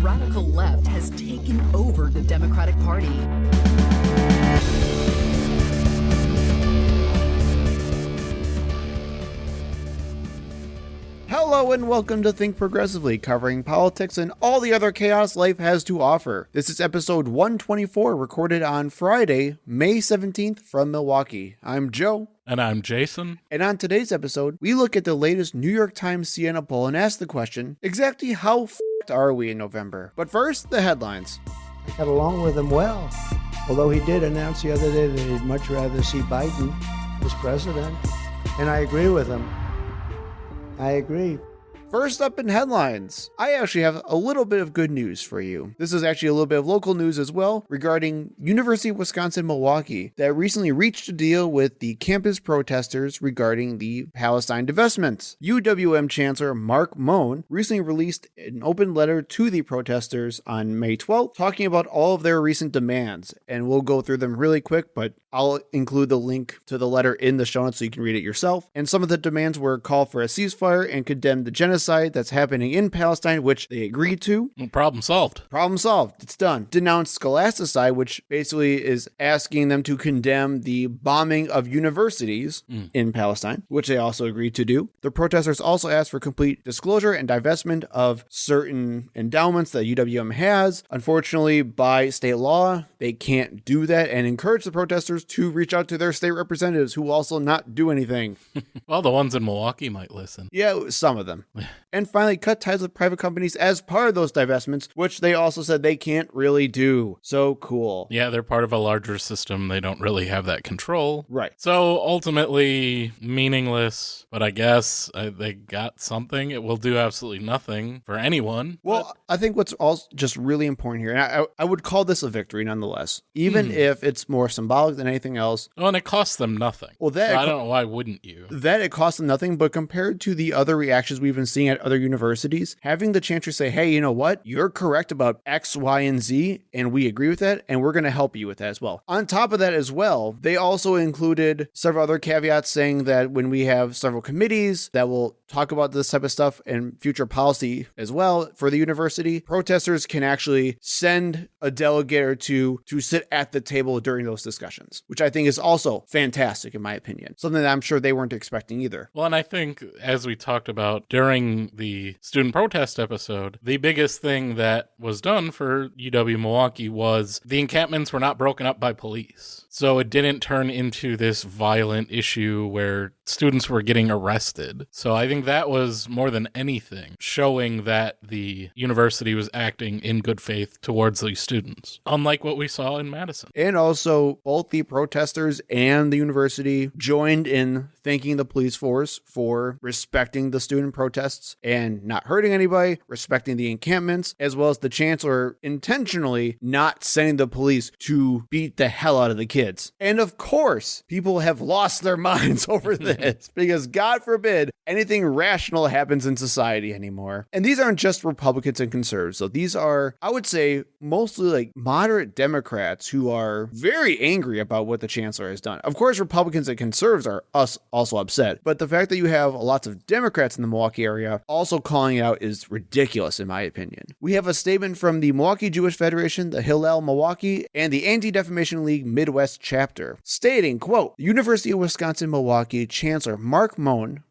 radical left has taken over the Democratic Party. Hello and welcome to Think Progressively, covering politics and all the other chaos life has to offer. This is episode 124, recorded on Friday, May 17th from Milwaukee. I'm Joe. And I'm Jason. And on today's episode, we look at the latest New York Times Siena poll and ask the question, exactly how f***ed are we in November? But first, the headlines. I got along with him well, although he did announce the other day that he'd much rather see Biden as president. And I agree with him. I agree. First up in headlines, I actually have a little bit of good news for you. This is actually a little bit of local news as well regarding University of Wisconsin-Milwaukee that recently reached a deal with the campus protesters regarding the Palestine divestments. UWM Chancellor Mark Moen recently released an open letter to the protesters on May 12th talking about all of their recent demands, and we'll go through them really quick, but I'll include the link to the letter in the show notes so you can read it yourself. And some of the demands were call for a ceasefire and condemn the genocide that's happening in Palestine, which they agreed to. Problem solved. Problem solved. It's done. Denounce scholasticide, which basically is asking them to condemn the bombing of universities in Palestine, which they also agreed to do. The protesters also asked for complete disclosure and divestment of certain endowments that UWM has. Unfortunately, by state law, they can't do that, and encourage the protesters to reach out to their state representatives who also not do anything. Well, the ones in Milwaukee might listen. Yeah, some of them. And finally, cut ties with private companies as part of those divestments, which they also said they can't really do. So cool. Yeah, they're part of a larger system. They don't really have that control. Right. So ultimately meaningless, but I guess they got something. It will do absolutely nothing for anyone. Well, I think what's also just really important here, and I would call this a victory nonetheless, even if it's more symbolic than anything else. Oh, and it costs them nothing. Well, so I don't know, why wouldn't you? That it costs them nothing, but compared to the other reactions we've been seeing at other universities, having the chancellor say, hey, you know what? You're correct about X, Y, and Z, and we agree with that, and we're going to help you with that as well. On top of that as well, they also included several other caveats saying that when we have several committees that will talk about this type of stuff and future policy as well for the university, protesters can actually send a delegate or two to sit at the table during those discussions, which I think is also fantastic in my opinion. Something that I'm sure they weren't expecting either. Well, and I think as we talked about during the student protest episode, the biggest thing that was done for UW-Milwaukee was the encampments were not broken up by police. So it didn't turn into this violent issue where students were getting arrested. So I think that was more than anything showing that the university was acting in good faith towards these students, unlike what we saw in Madison. And also both the protesters and the university joined in thanking the police force for respecting the student protests and not hurting anybody, respecting the encampments, as well as the chancellor intentionally not sending the police to beat the hell out of the kids. And of course, people have lost their minds over this because God forbid anything rational happens in society anymore. And these aren't just Republicans and conservatives. So these are, I would say, mostly like moderate Democrats who are very angry about what the chancellor has done. Of course, Republicans and conservatives are also upset. But the fact that you have lots of Democrats in the Milwaukee area also calling it out is ridiculous in my opinion. We have a statement from the Milwaukee Jewish Federation, the Hillel Milwaukee, and the Anti-Defamation League Midwest chapter, stating, quote, the University of Wisconsin-Milwaukee Chancellor Mark Moen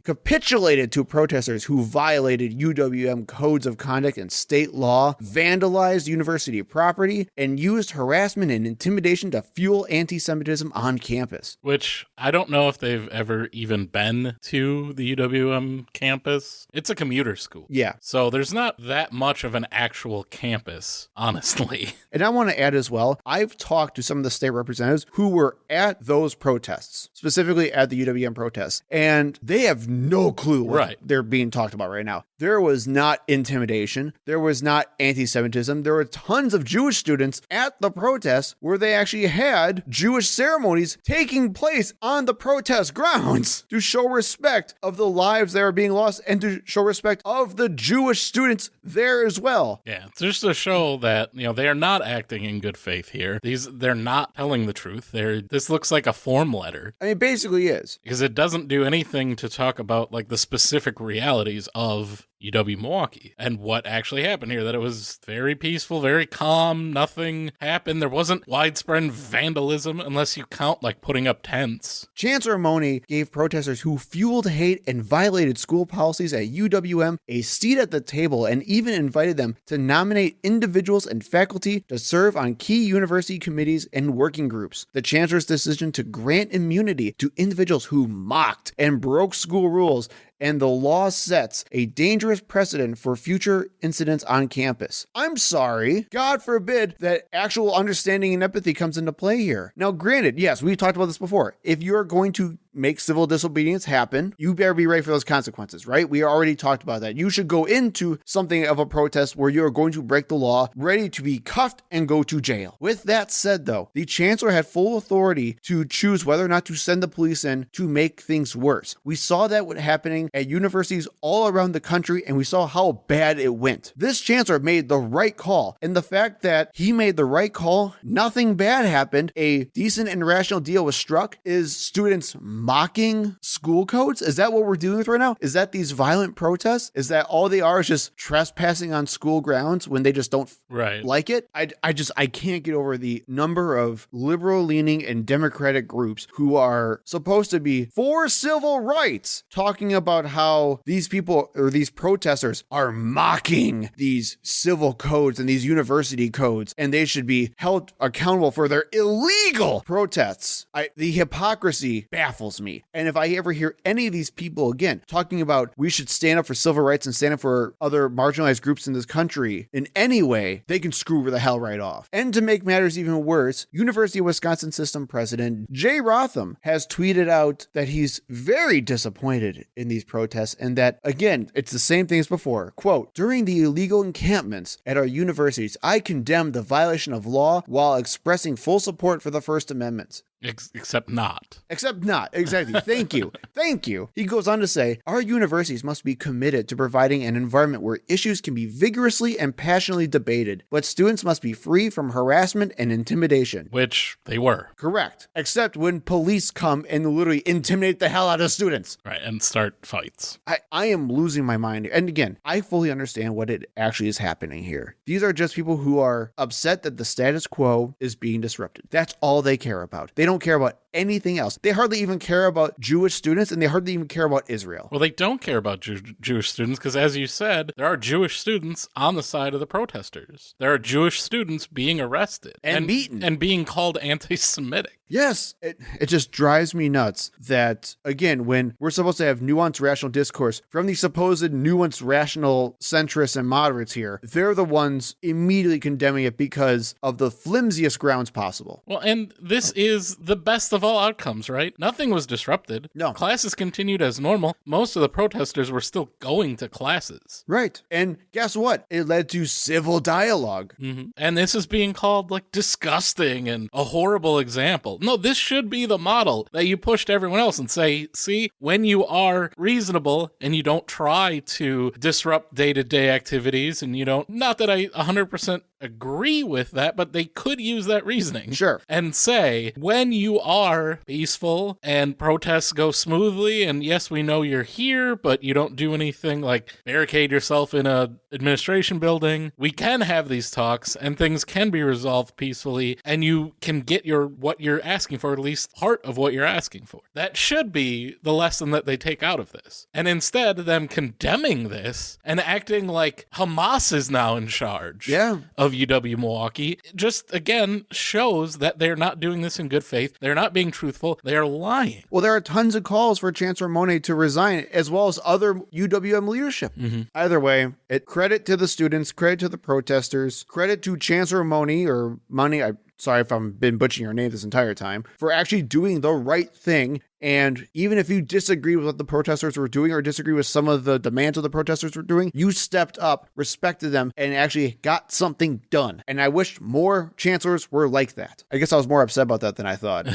capitulated to protesters who violated UWM codes of conduct and state law, vandalized university property, and used harassment and intimidation to fuel anti-Semitism on campus. Which I don't know if they've ever even been to the UWM campus. It's a commuter school. Yeah. So there's not that much of an actual campus, honestly. And I want to add as well, I've talked to some of the state representatives who were at those protests, specifically at the UWM protests, and they have no clue what they're being talked about right now. There was not intimidation. There was not anti-Semitism. There were tons of Jewish students at the protests where they actually had Jewish ceremonies taking place on the protest grounds to show respect of the lives that are being lost and to show respect of the Jewish students there as well. Yeah, it's just to show that, you know, they are not acting in good faith here. They're not telling the truth. This looks like a form letter. I mean, basically is. Because it doesn't do anything to talk about like the specific realities of UW-Milwaukee. And what actually happened here, that it was very peaceful, very calm, nothing happened. There wasn't widespread vandalism unless you count like putting up tents. Chancellor Mone gave protesters who fueled hate and violated school policies at UWM a seat at the table and even invited them to nominate individuals and faculty to serve on key university committees and working groups. The chancellor's decision to grant immunity to individuals who mocked and broke school rules and the law sets a dangerous precedent for future incidents on campus. I'm sorry. God forbid that actual understanding and empathy comes into play here. Now, granted, yes, we've talked about this before. If you're going to make civil disobedience happen, you better be ready for those consequences, right? We already talked about that. You should go into something of a protest where you're going to break the law, ready to be cuffed and go to jail. With that said, though, the chancellor had full authority to choose whether or not to send the police in to make things worse. We saw that happening at universities all around the country, and we saw how bad it went. This chancellor made the right call, and the fact that he made the right call, nothing bad happened, a decent and rational deal was struck, is students mocking school codes? Is that what we're dealing with right now? Is that these violent protests? Is that all they are is just trespassing on school grounds when they just don't like it? I can't get over the number of liberal leaning and democratic groups who are supposed to be for civil rights talking about how these people or these protesters are mocking these civil codes and these university codes, and they should be held accountable for their illegal protests. The hypocrisy baffles me. And if I ever hear any of these people again talking about we should stand up for civil rights and stand up for other marginalized groups in this country in any way, they can screw the hell right off. And to make matters even worse, University of Wisconsin System President Jay Rotham has tweeted out that he's very disappointed in these protests and that, again, it's the same thing as before. Quote, during the illegal encampments at our universities, I condemn the violation of law while expressing full support for the First Amendment. Except not. Exactly. Thank you. Thank you. He goes on to say, our universities must be committed to providing an environment where issues can be vigorously and passionately debated, but students must be free from harassment and intimidation. Which they were. Correct. Except when police come and literally intimidate the hell out of students. Right, and start fights. I am losing my mind. And again, I fully understand what it actually is happening here. These are just people who are upset that the status quo is being disrupted. That's all they care about. They don't care about anything else. They hardly even care about Jewish students, and they hardly even care about Israel. Well, they don't care about Jewish students because, as you said, there are Jewish students on the side of the protesters. There are Jewish students being arrested and beaten and being called anti-Semitic. Yes, it just drives me nuts that, again, when we're supposed to have nuanced rational discourse from the supposed nuanced rational centrists and moderates here, they're the ones immediately condemning it because of the flimsiest grounds possible. Well, and this is the best of all outcomes, right? Nothing was disrupted. No. Classes continued as normal. Most of the protesters were still going to classes. Right. And guess what? It led to civil dialogue. Mm-hmm. And this is being called like disgusting and a horrible example. No, this should be the model that you push to everyone else and say, see, when you are reasonable and you don't try to disrupt day-to-day activities and you don't, not that I 100% agree with that, but they could use that reasoning. Sure. And say, when you are peaceful and protests go smoothly, and yes, we know you're here, but you don't do anything like barricade yourself in a administration building, we can have these talks and things can be resolved peacefully and you can get what you're asking for, at least part of what you're asking for. That should be the lesson that they take out of this. And instead, them condemning this and acting like Hamas is now in charge of UW-Milwaukee just, again, shows that they're not doing this in good faith. They're not being truthful. They are lying. Well, there are tons of calls for Chancellor Mone to resign, as well as other UWM leadership. Mm-hmm. Either way, credit to the students, credit to the protesters, credit to Chancellor Mone, or Money, sorry if I've been butchering your name this entire time, for actually doing the right thing. And even if you disagree with what the protesters were doing or disagree with some of the demands of the protesters were doing, you stepped up, respected them, and actually got something done. And I wish more chancellors were like that. I guess I was more upset about that than I thought.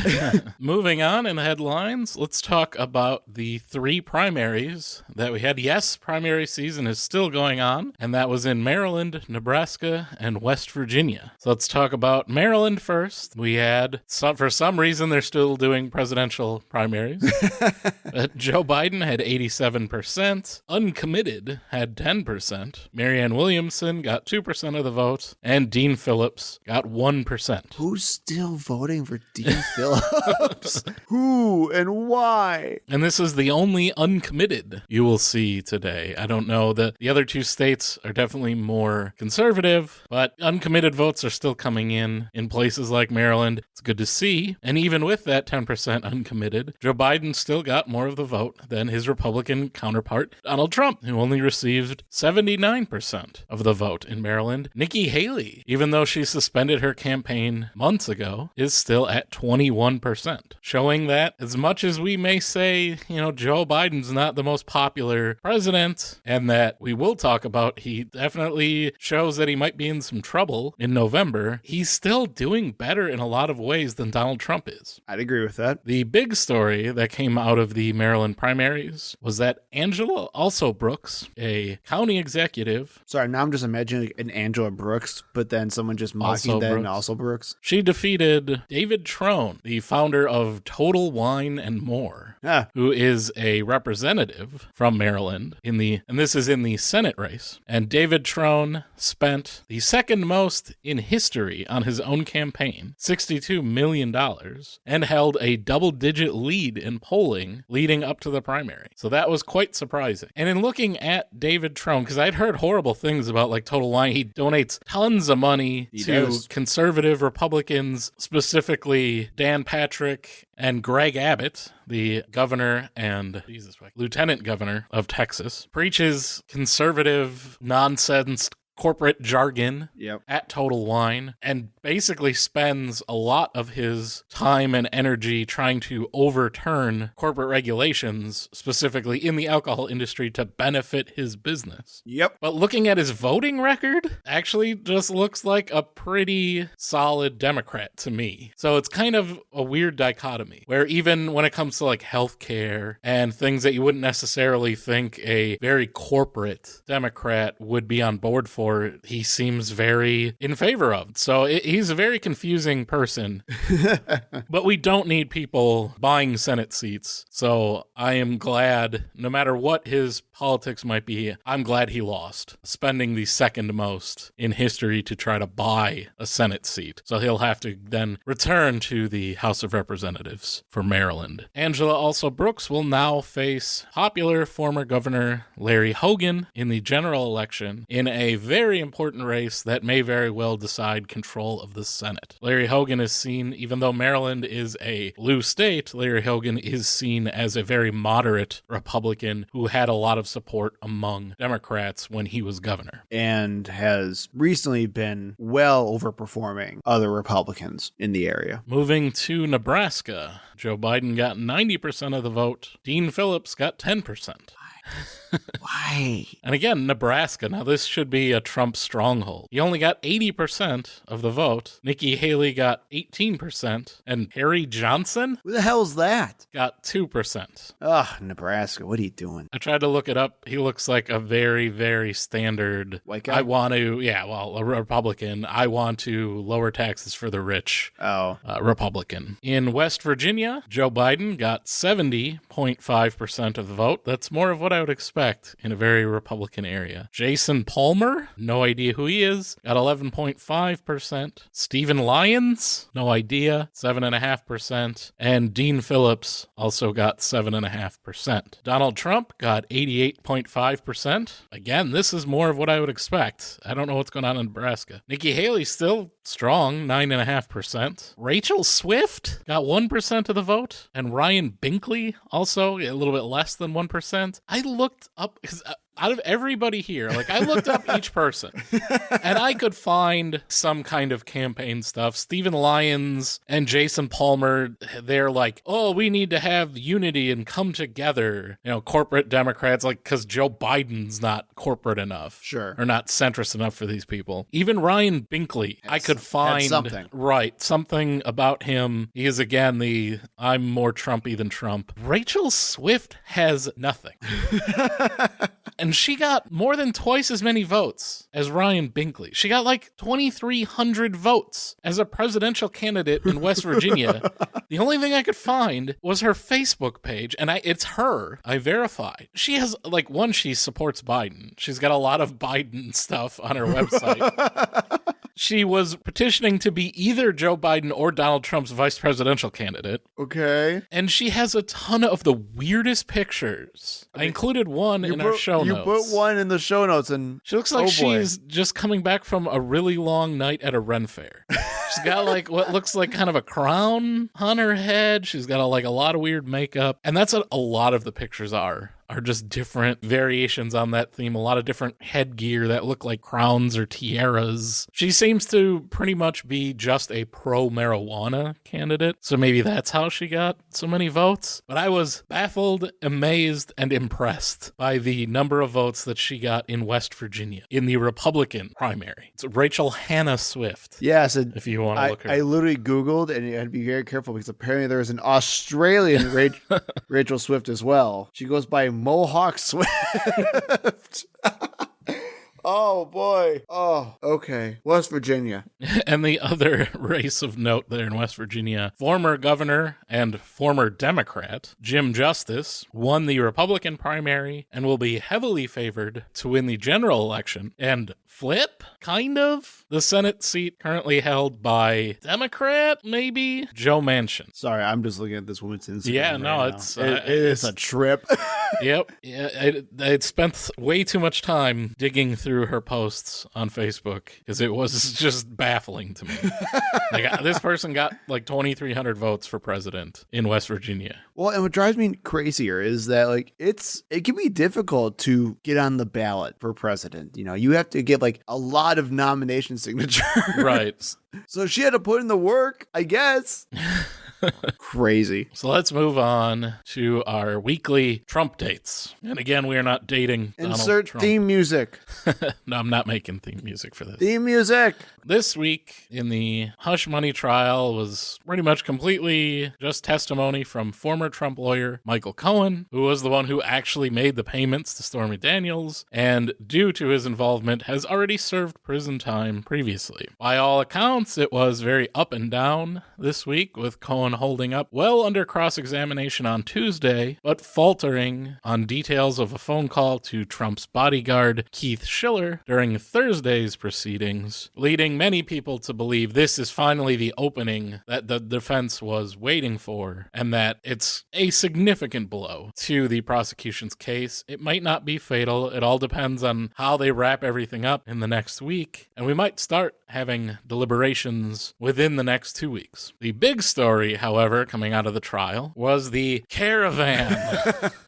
Moving on in the headlines, let's talk about the 3 primaries that we had. Yes, primary season is still going on, and that was in Maryland, Nebraska, and West Virginia. So let's talk about Maryland first. We had, for some reason, they're still doing presidential primaries primaries. Joe Biden had 87%. Uncommitted had 10%. Marianne Williamson got 2% of the vote. And Dean Phillips got 1%. Who's still voting for Dean Phillips? Who and why? And this is the only uncommitted you will see today. I don't know. The other two states are definitely more conservative, but uncommitted votes are still coming in places like Maryland. It's good to see. And even with that 10% uncommitted, Joe Biden still got more of the vote than his Republican counterpart, Donald Trump, who only received 79% of the vote in Maryland. Nikki Haley, even though she suspended her campaign months ago, is still at 21%, showing that as much as we may say, Joe Biden's not the most popular president, and that we will talk about, he definitely shows that he might be in some trouble in November, he's still doing better in a lot of ways than Donald Trump is. I'd agree with that. The big story that came out of the Maryland primaries was that Angela also Brooks, a county executive. Sorry, now I'm just imagining an Angela Brooks, but then someone just mocking Also that Brooks. and also Brooks. She defeated David Trone, the founder of Total Wine and More, who is a representative from Maryland and this is in the Senate race. And David Trone spent the second most in history on his own campaign, $62 million, and held a double-digit lead in polling leading up to the primary. So that was quite surprising. And in looking at David Trone, because I'd heard horrible things about Total Wine, he donates tons of money to conservative Republicans, specifically Dan Patrick and Greg Abbott, the governor and lieutenant governor of Texas, preaches conservative nonsense corporate jargon at Total Wine, and basically spends a lot of his time and energy trying to overturn corporate regulations, specifically in the alcohol industry, to benefit his business. Yep. But looking at his voting record, actually just looks like a pretty solid Democrat to me. So it's kind of a weird dichotomy, where even when it comes to healthcare and things that you wouldn't necessarily think a very corporate Democrat would be on board for, he seems very in favor of. So he's a very confusing person. But we don't need people buying Senate seats. So I am glad, no matter what his politics might be, I'm glad he lost, spending the second most in history to try to buy a Senate seat. So he'll have to then return to the House of Representatives for Maryland. Angela also Brooks will now face popular former Governor Larry Hogan in the general election in a very important race that may very well decide control of the Senate. Larry Hogan is seen, even though Maryland is a blue state, Larry Hogan is seen as a very moderate Republican who had a lot of support among Democrats when he was governor. And has recently been well overperforming other Republicans in the area. Moving to Nebraska, Joe Biden got 90% of the vote. Dean Phillips got 10%. Why? And again, Nebraska. Now, this should be a Trump stronghold. He only got 80% of the vote. Nikki Haley got 18%. And Harry Johnson? Who the hell's that? Got 2%. Ugh, Nebraska. What are you doing? I tried to look it up. He looks like a very, very standard white guy? A Republican. I want to lower taxes for the rich. Republican. In West Virginia, Joe Biden got 70.5% of the vote. That's more of what I would expect in a very Republican area. Jason Palmer, no idea who he is, got 11.5%. Stephen Lyons, no idea, 7.5%. And Dean Phillips also got 7.5%. Donald Trump got 88.5%. Again, this is more of what I would expect. I don't know what's going on in Nebraska. Nikki Haley still strong, 9.5%. Rachel Swift got 1% of the vote. And Ryan Binkley also a little bit less than 1%. I looked up, because out of everybody here, I looked up each person, and I could find some kind of campaign stuff. Stephen Lyons and Jason Palmer, they're like, oh, we need to have unity and come together. Corporate Democrats, because Joe Biden's not corporate enough. Sure. Or not centrist enough for these people. Even Ryan Binkley, I could find something. Right. Something about him. He is, again, I'm more Trumpy than Trump. Rachel Swift has nothing. And she got more than twice as many votes as Ryan Binkley. She got like 2,300 votes as a presidential candidate in West Virginia. The only thing I could find was her Facebook page, and it's her. I verified. She has, like, she supports Biden. She's got a lot of Biden stuff on her website. She was petitioning to be either Joe Biden or Donald Trump's vice presidential candidate. Okay. And she has a ton of the weirdest pictures. I included one in our show notes. You put one in the show notes, and she looks like she's just coming back from a really long night at a Ren fair. She's got like what looks like kind of a crown on her head. She's got a lot of weird makeup. And that's what a lot of the pictures are just different variations on that theme. A lot of different headgear that look like crowns or tiaras. She seems to pretty much be just a pro-marijuana candidate. So maybe that's how she got so many votes. But I was baffled, amazed, and impressed by the number of votes that she got in West Virginia in the Republican primary. It's Rachel Hannah Swift. Yes. If you want to look her I literally Googled, and you had to be very careful because apparently there's an Australian Rachel Swift as well. She goes by Mohawk Swift. Oh, boy. Oh, okay. West Virginia. And the other race of note there in West Virginia, former governor and former Democrat Jim Justice won the Republican primary and will be heavily favored to win the general election and flip, kind of, the Senate seat currently held by Democrat, maybe, Joe Manchin. Sorry, I'm just looking at this woman's Instagram. Yeah, no, right it's... it is a trip. Yep. Yeah, I spent way too much time digging through her posts on Facebook because it was just baffling to me. This person got like 2,300 votes for president in West Virginia. Well, and what drives me crazier is that it can be difficult to get on the ballot for president. You know, you have to get like a lot of nomination signatures. Right. So she had to put in the work, I guess. Crazy. So let's move on to our weekly Trump dates. And again, we are not dating Donald Insert Trump. theme music. No, I'm not making theme music for this. Theme music. This week in the Hush Money trial was pretty much completely just testimony from former Trump lawyer Michael Cohen, who was the one who actually made the payments to Stormy Daniels, and due to his involvement has already served prison time previously. By all accounts, it was very up and down this week, with Cohen holding up well under cross-examination on Tuesday, but faltering on details of a phone call to Trump's bodyguard Keith Schiller during Thursday's proceedings, leading many people to believe this is finally the opening that the defense was waiting for, and that it's a significant blow to the prosecution's case. It might not be fatal. It all depends on how they wrap everything up in the next week, and we might start having deliberations within the next 2 weeks. The big story, however, coming out of the trial was the caravan.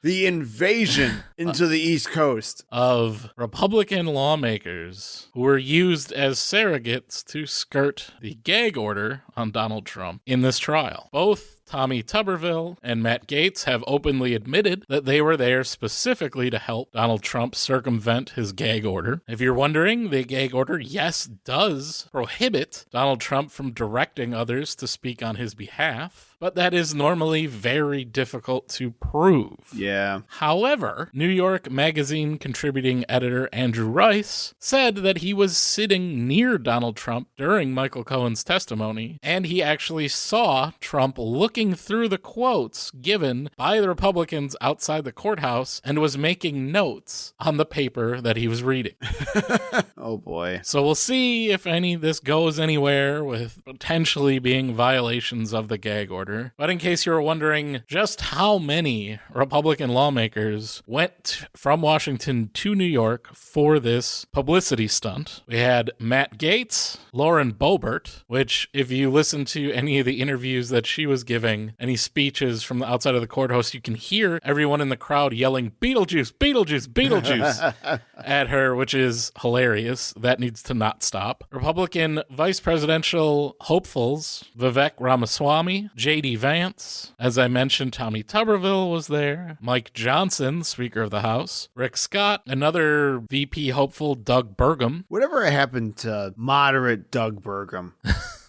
The invasion into the East Coast of Republican lawmakers who were used as surrogates to skirt the gag order on Donald Trump in this trial. Both Tommy Tuberville and Matt Gaetz have openly admitted that they were there specifically to help Donald Trump circumvent his gag order. If you're wondering, the gag order, yes, does prohibit Donald Trump from directing others to speak on his behalf, but that is normally very difficult to prove. Yeah. However, New York Magazine contributing editor Andrew Rice said that he was sitting near Donald Trump during Michael Cohen's testimony, and he actually saw Trump looking through the quotes given by the Republicans outside the courthouse and was making notes on the paper that he was reading. Oh, boy. So we'll see if any of this goes anywhere with potentially being violations of the gag order. But in case you were wondering just how many Republican lawmakers went from Washington to New York for this publicity stunt, we had Matt Gaetz, Lauren Boebert, which if you listen to any of the interviews that she was giving, any speeches from the outside of the courthouse, you can hear everyone in the crowd yelling, "Beetlejuice, Beetlejuice, Beetlejuice," at her, which is hilarious. That needs to not stop. Republican vice presidential hopefuls, Vivek Ramaswamy, J.D. Vance, as I mentioned, Tommy Tuberville was there, Mike Johnson, Speaker of the House, Rick Scott, another VP hopeful, Doug Burgum. Whatever happened to moderate Doug Burgum?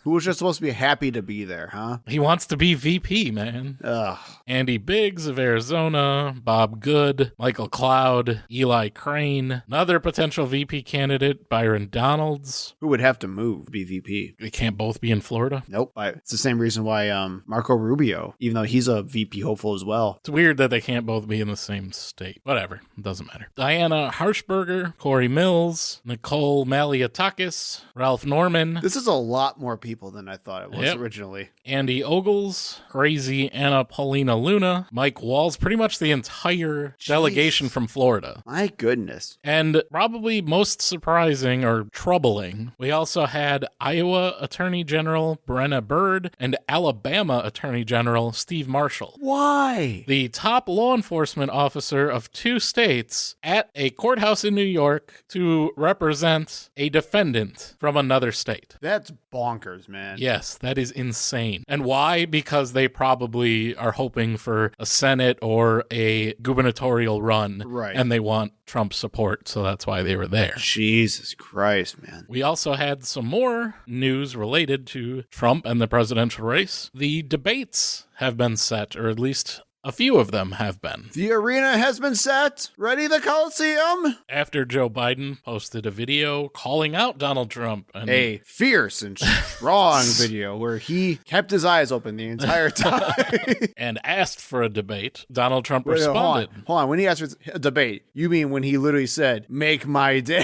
Who was just supposed to be happy to be there, huh? He wants to be VP, man. Ugh. Andy Biggs of Arizona, Bob Good, Michael Cloud, Eli Crane, another potential VP candidate, Byron Donalds. Who would have to move to be VP? They can't both be in Florida. Nope. It's the same reason why Marco Rubio, even though he's a VP hopeful as well. It's weird that they can't both be in the same state. Whatever. It doesn't matter. Diana Harshberger, Corey Mills, Nicole Maliatakis, Ralph Norman. This is a lot more people than I thought it was originally. Andy Ogles, crazy Anna Paulina Luna, Mike Walls, pretty much the entire delegation from Florida. My goodness. And probably most surprising or troubling, we also had Iowa Attorney General Brenna Byrd and Alabama Attorney General Steve Marshall. Why? The top law enforcement officer of two states at a courthouse in New York to represent a defendant from another state. That's bonkers, man. Yes, that is insane. And why? Because they probably are hoping for a Senate or a gubernatorial run. Right. And they want Trump support, so that's why they were there. Jesus Christ, man. We also had some more news related to Trump and the presidential race. The debates have been set, or at least a few of them have been. The arena has been set. Ready, the Coliseum? After Joe Biden posted a video calling out Donald Trump. And a fierce and strong video where he kept his eyes open the entire time. and asked for a debate, Donald Trump responded. Hold on. When he asked for a debate, you mean when he literally said, "Make my day"?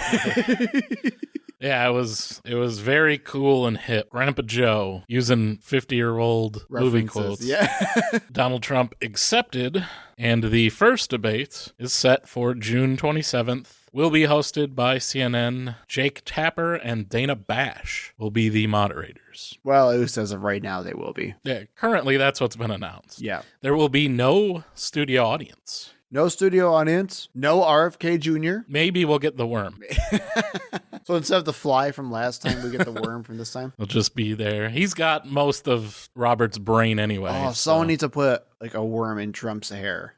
Yeah, it was very cool and hip. Grandpa Joe using 50-year-old movie quotes. Yeah. Donald Trump accepted, and the first debate is set for June 27th. Will be hosted by CNN. Jake Tapper and Dana Bash will be the moderators. Well, at least as of right now, they will be. Yeah, currently that's what's been announced. Yeah. There will be no studio audience. No studio audience. No RFK Jr. Maybe we'll get the worm. So instead of the fly from last time, we get the worm from this time? He'll just be there. He's got most of Robert's brain anyway. Oh, someone needs to put like a worm in Trump's hair.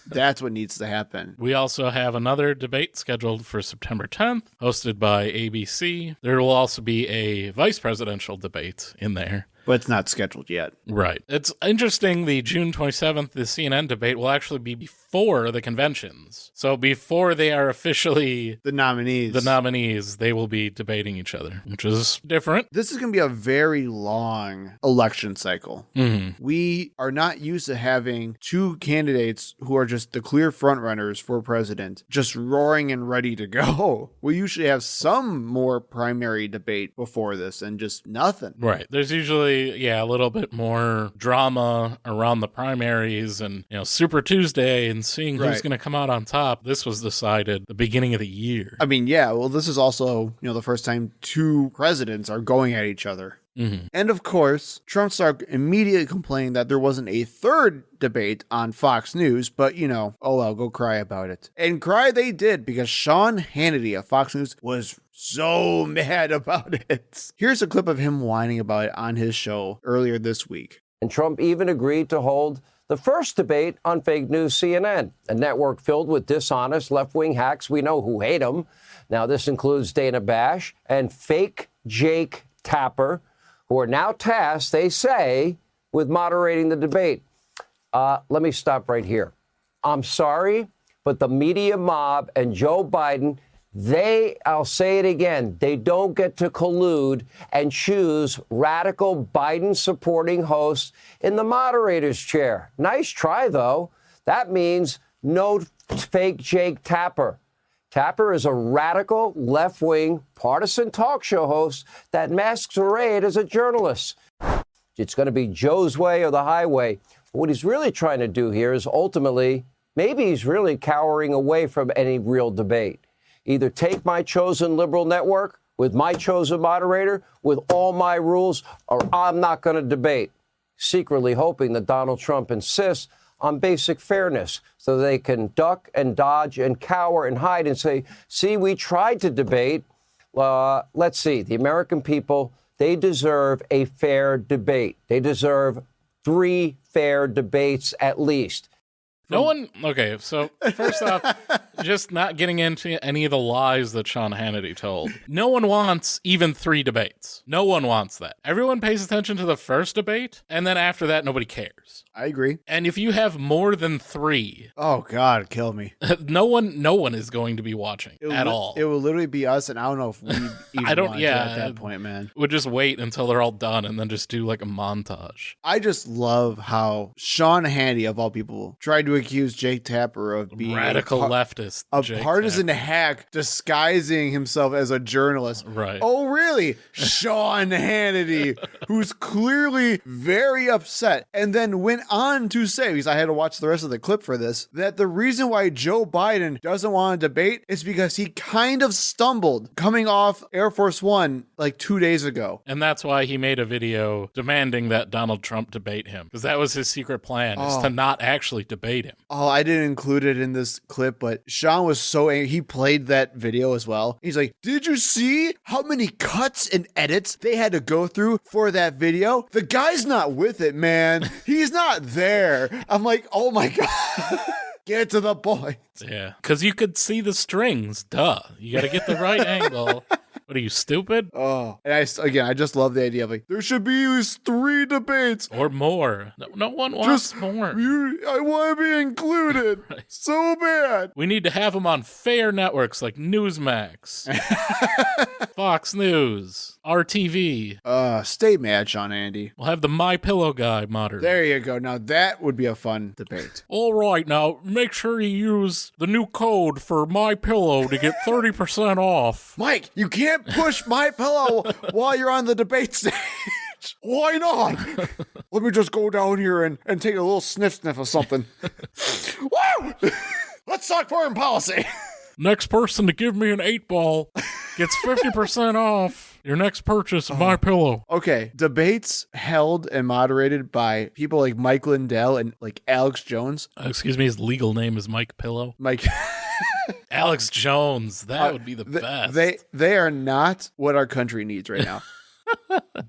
That's what needs to happen. We also have another debate scheduled for September 10th, hosted by ABC. There will also be a vice presidential debate in there. But it's not scheduled yet. Right. It's interesting, the June 27th, the CNN debate will actually be before the conventions. So before they are officially the nominees, they will be debating each other, which is different. This is going to be a very long election cycle. Mm-hmm. We are not used to having two candidates who are just the clear frontrunners for president, just roaring and ready to go. We usually have some more primary debate before this and just nothing. Right. There's usually a little bit more drama around the primaries and, Super Tuesday and seeing who's going to come out on top. This was decided the beginning of the year. I mean, yeah, well, this is also, the first time two presidents are going at each other. Mm-hmm. And of course, Trump started immediately complaining that there wasn't a third debate on Fox News, but oh well, go cry about it. And cry they did, because Sean Hannity of Fox News was so mad about it. Here's a clip of him whining about it on his show earlier this week. And Trump even agreed to hold the first debate on fake news CNN, a network filled with dishonest left-wing hacks we know who hate him. Now, this includes Dana Bash and fake Jake Tapper, who are now tasked, they say, with moderating the debate. Let me stop right here. I'm sorry, but the media mob and Joe Biden, I'll say it again, they don't get to collude and choose radical Biden-supporting hosts in the moderator's chair. Nice try, though. That means no fake Jake Tapper. Tapper is a radical, left-wing, partisan talk show host that masquerades as a journalist. It's going to be Joe's way or the highway. What he's really trying to do here is ultimately, maybe he's really cowering away from any real debate. Either take my chosen liberal network with my chosen moderator with all my rules, or I'm not going to debate. Secretly hoping that Donald Trump insists on basic fairness so they can duck and dodge and cower and hide and say, see, we tried to debate. Let's see, the American people, they deserve a fair debate. They deserve 3 fair debates at least. Okay, so first off, just not getting into any of the lies that Sean Hannity told. No one wants even 3 debates. No one wants that. Everyone pays attention to the first debate, and then after that, nobody cares. I agree. And if you have more than 3, oh God, kill me. no one is going to be watching at all. It will literally be us, and I don't know if we even want to at that point, man. We'll just wait until they're all done and then just do like a montage. I just love how Sean Hannity, of all people, tried to accuse Jake Tapper of being radical leftist, a Jake partisan Tapper. hack disguising himself as a journalist. Right. Oh, really? Sean Hannity, who's clearly very upset, and then went on to say, because I had to watch the rest of the clip for this, that the reason why Joe Biden doesn't want to debate is because he kind of stumbled coming off Air Force One like 2 days ago. And that's why he made a video demanding that Donald Trump debate him, because that was his secret plan, is to not actually debate him. Oh, I didn't include it in this clip, but Sean was so angry. He played that video as well. He's like, did you see how many cuts and edits they had to go through for that video? The guy's not with it, man. He's not there. I'm like, oh my God. Get to the point. Yeah, because you could see the strings. Duh. You got to get the right angle. What are you, stupid? Oh, and I just love the idea of like, there should be at least 3 debates. Or more. No one wants more. I want to be included Right. so bad. We need to have them on fair networks like Newsmax, Fox News, RTV. Stay mad, Sean Hannity. We'll have the My Pillow guy moderator. There you go. Now that would be a fun debate. All right, now make sure you use the new code for My Pillow to get 30% off. Mike, you can't push My Pillow while you're on the debate stage. Why not? Let me just go down here and take a little sniff of something. Woo! Let's talk foreign policy. Next person to give me an 8-ball gets 50% off your next purchase of My Pillow. Okay, debates held and moderated by people like Mike Lindell and like Alex Jones. Excuse me, his legal name is Mike Pillow. Mike... Alex Jones, that would be the best. They are not what our country needs right now.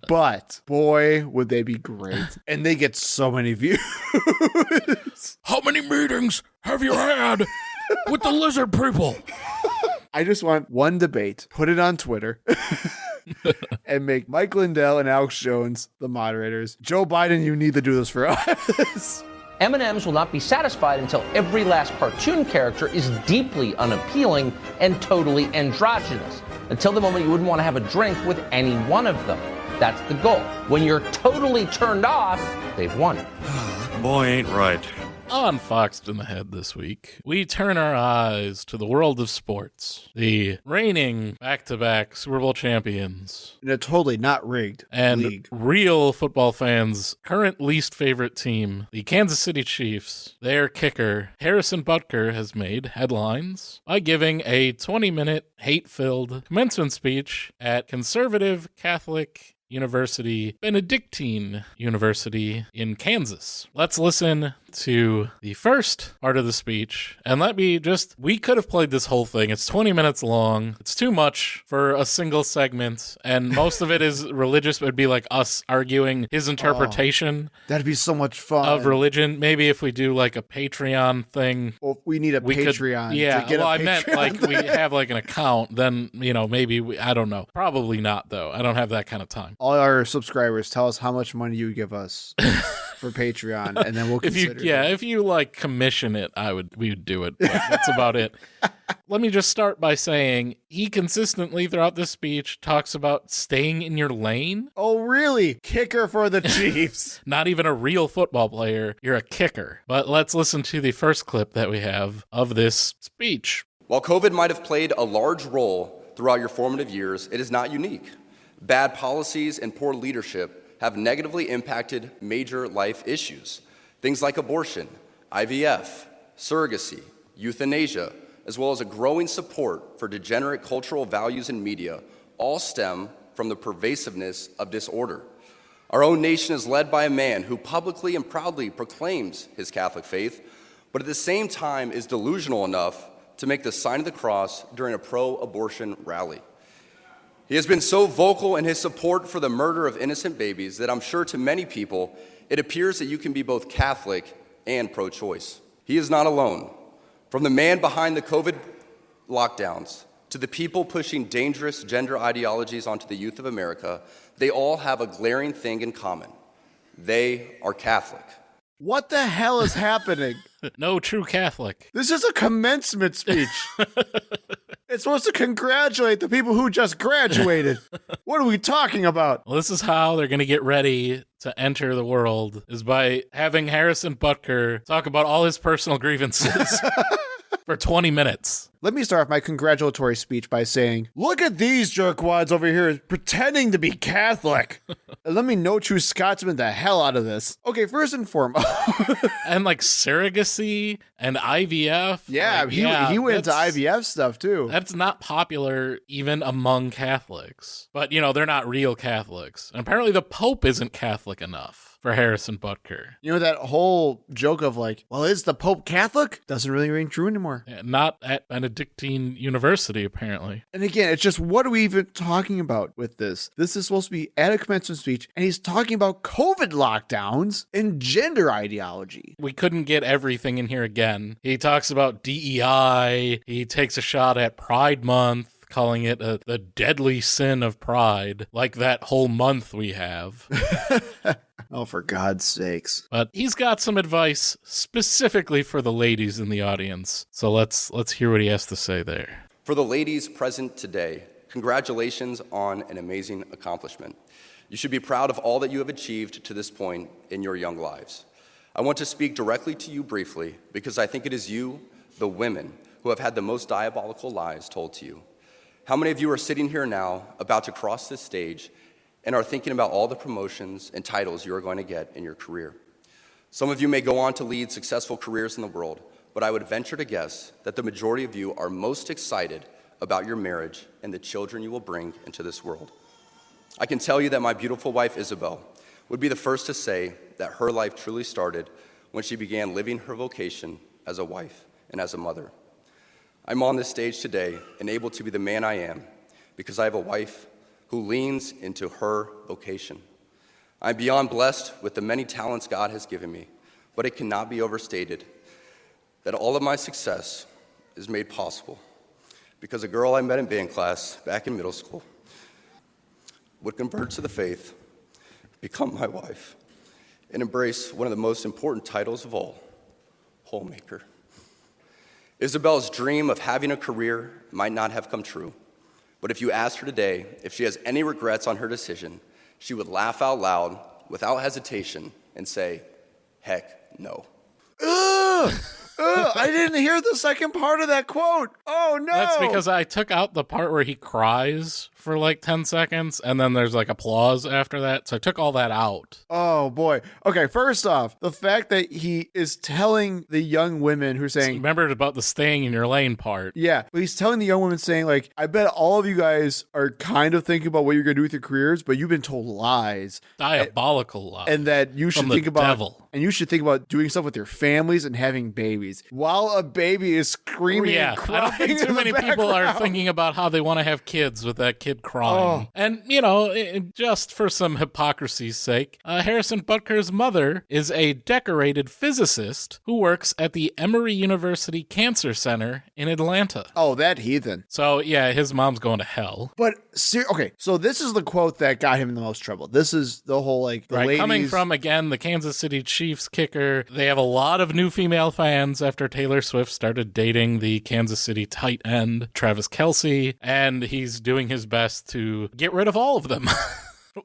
But boy, would they be great. And they get so many views. How many meetings have you had with the lizard people? I just want one debate, put it on Twitter, and make Mike Lindell and Alex Jones the moderators. Joe Biden, you need to do this for us. M&Ms will not be satisfied until every last cartoon character is deeply unappealing and totally androgynous. Until the moment you wouldn't want to have a drink with any one of them. That's the goal. When you're totally turned off, they've won. Boy ain't right. On Foxed in the Head this week, we turn our eyes to the world of sports. The reigning back-to-back Super Bowl champions. In a totally not rigged and league. Real football fans' current least favorite team, the Kansas City Chiefs. Their kicker, Harrison Butker, has made headlines by giving a 20-minute hate-filled commencement speech at conservative Catholic University, Benedictine University in Kansas. Let's listen to the first part of the speech, and we could have played this whole thing. It's 20 minutes long. It's too much for a single segment, and most of it is religious. It would be like us arguing his interpretation That'd be so much fun. of religion. Maybe if we do like a Patreon thing. Well, we need a Patreon. To get I meant like we have like an account, then, maybe I don't know. Probably not, though. I don't have that kind of time. All our subscribers, tell us how much money you give us for Patreon, and then we'll consider if you like commission it, we would do it. But that's about it. Let me just start by saying he consistently throughout this speech talks about staying in your lane. Oh, really? Kicker for the Chiefs. Not even a real football player. You're a kicker. But let's listen to the first clip that we have of this speech. While COVID might have played a large role throughout your formative years, it is not unique. Bad policies and poor leadership have negatively impacted major life issues. Things like abortion, IVF, surrogacy, euthanasia, as well as a growing support for degenerate cultural values in media, all stem from the pervasiveness of disorder. Our own nation is led by a man who publicly and proudly proclaims his Catholic faith, but at the same time is delusional enough to make the sign of the cross during a pro-abortion rally. He has been so vocal in his support for the murder of innocent babies that I'm sure to many people, it appears that you can be both Catholic and pro-choice. He is not alone. From the man behind the COVID lockdowns to the people pushing dangerous gender ideologies onto the youth of America, they all have a glaring thing in common. They are Catholic. What the hell is happening? No true Catholic. This is a commencement speech. It's supposed to congratulate the people who just graduated. What are we talking about? Well, this is how they're going to get ready to enter the world, is by having Harrison Butker talk about all his personal grievances for 20 minutes. Let me start off my congratulatory speech by saying, look at these jerkwads over here pretending to be Catholic. And let me no true Scotsman the hell out of this. Okay, first and foremost. And like surrogacy and IVF. Yeah, like, he went into IVF stuff too. That's not popular even among Catholics. But, you know, they're not real Catholics. And apparently the Pope isn't Catholic enough for Harrison Butker. You know, that whole joke of like, well, is the Pope Catholic? Doesn't really ring true anymore. Yeah, not at Benedictine University, apparently. And again, it's just, what are we even talking about with this? This is supposed to be at a commencement speech, and he's talking about COVID lockdowns and gender ideology. We couldn't get everything in here again. He talks about DEI. He takes a shot at Pride Month, calling it the deadly sin of pride, like that whole month we have. Oh, for God's sakes. But he's got some advice specifically for the ladies in the audience. So let's hear what he has to say there. For the ladies present today, congratulations on an amazing accomplishment. You should be proud of all that you have achieved to this point in your young lives. I want to speak directly to you briefly because I think it is you, the women, who have had the most diabolical lies told to you. How many of you are sitting here now, about to cross this stage, and are thinking about all the promotions and titles you are going to get in your career? Some of you may go on to lead successful careers in the world, but I would venture to guess that the majority of you are most excited about your marriage and the children you will bring into this world. I can tell you that my beautiful wife, Isabel, would be the first to say that her life truly started when she began living her vocation as a wife and as a mother. I'm on this stage today and able to be the man I am because I have a wife who leans into her vocation. I'm beyond blessed with the many talents God has given me, but it cannot be overstated that all of my success is made possible because a girl I met in band class back in middle school would convert to the faith, become my wife, and embrace one of the most important titles of all, homemaker. Isabel's dream of having a career might not have come true, but if you asked her today if she has any regrets on her decision, she would laugh out loud without hesitation and say, heck no. I didn't hear the second part of that quote. Oh, no. That's because I took out the part where he cries for like 10 seconds, and then there's like applause after that. So I took all that out. Oh, boy. Okay, first off, the fact that he is telling the young women who are saying... Remember about the staying in your lane part. Yeah, but he's telling the young women saying, like, I bet all of you guys are kind of thinking about what you're going to do with your careers, but you've been told lies. Diabolical lies. And that you should think about... devil. And you should think about doing stuff with your families and having babies. While a baby is screaming and crying. I don't think too many people are thinking about how they want to have kids with that kid crying. Oh. And, you know, just for some hypocrisy's sake, Harrison Butker's mother is a decorated physicist who works at the Emory University Cancer Center in Atlanta. Oh, that heathen. So, yeah, his mom's going to hell. But, okay, so this is the quote that got him in the most trouble. This is the whole, like, the ladies... Coming from, again, the Kansas City Chiefs kicker. They have a lot of new female fans after Taylor Swift started dating the Kansas City tight end, Travis Kelce, and he's doing his best to get rid of all of them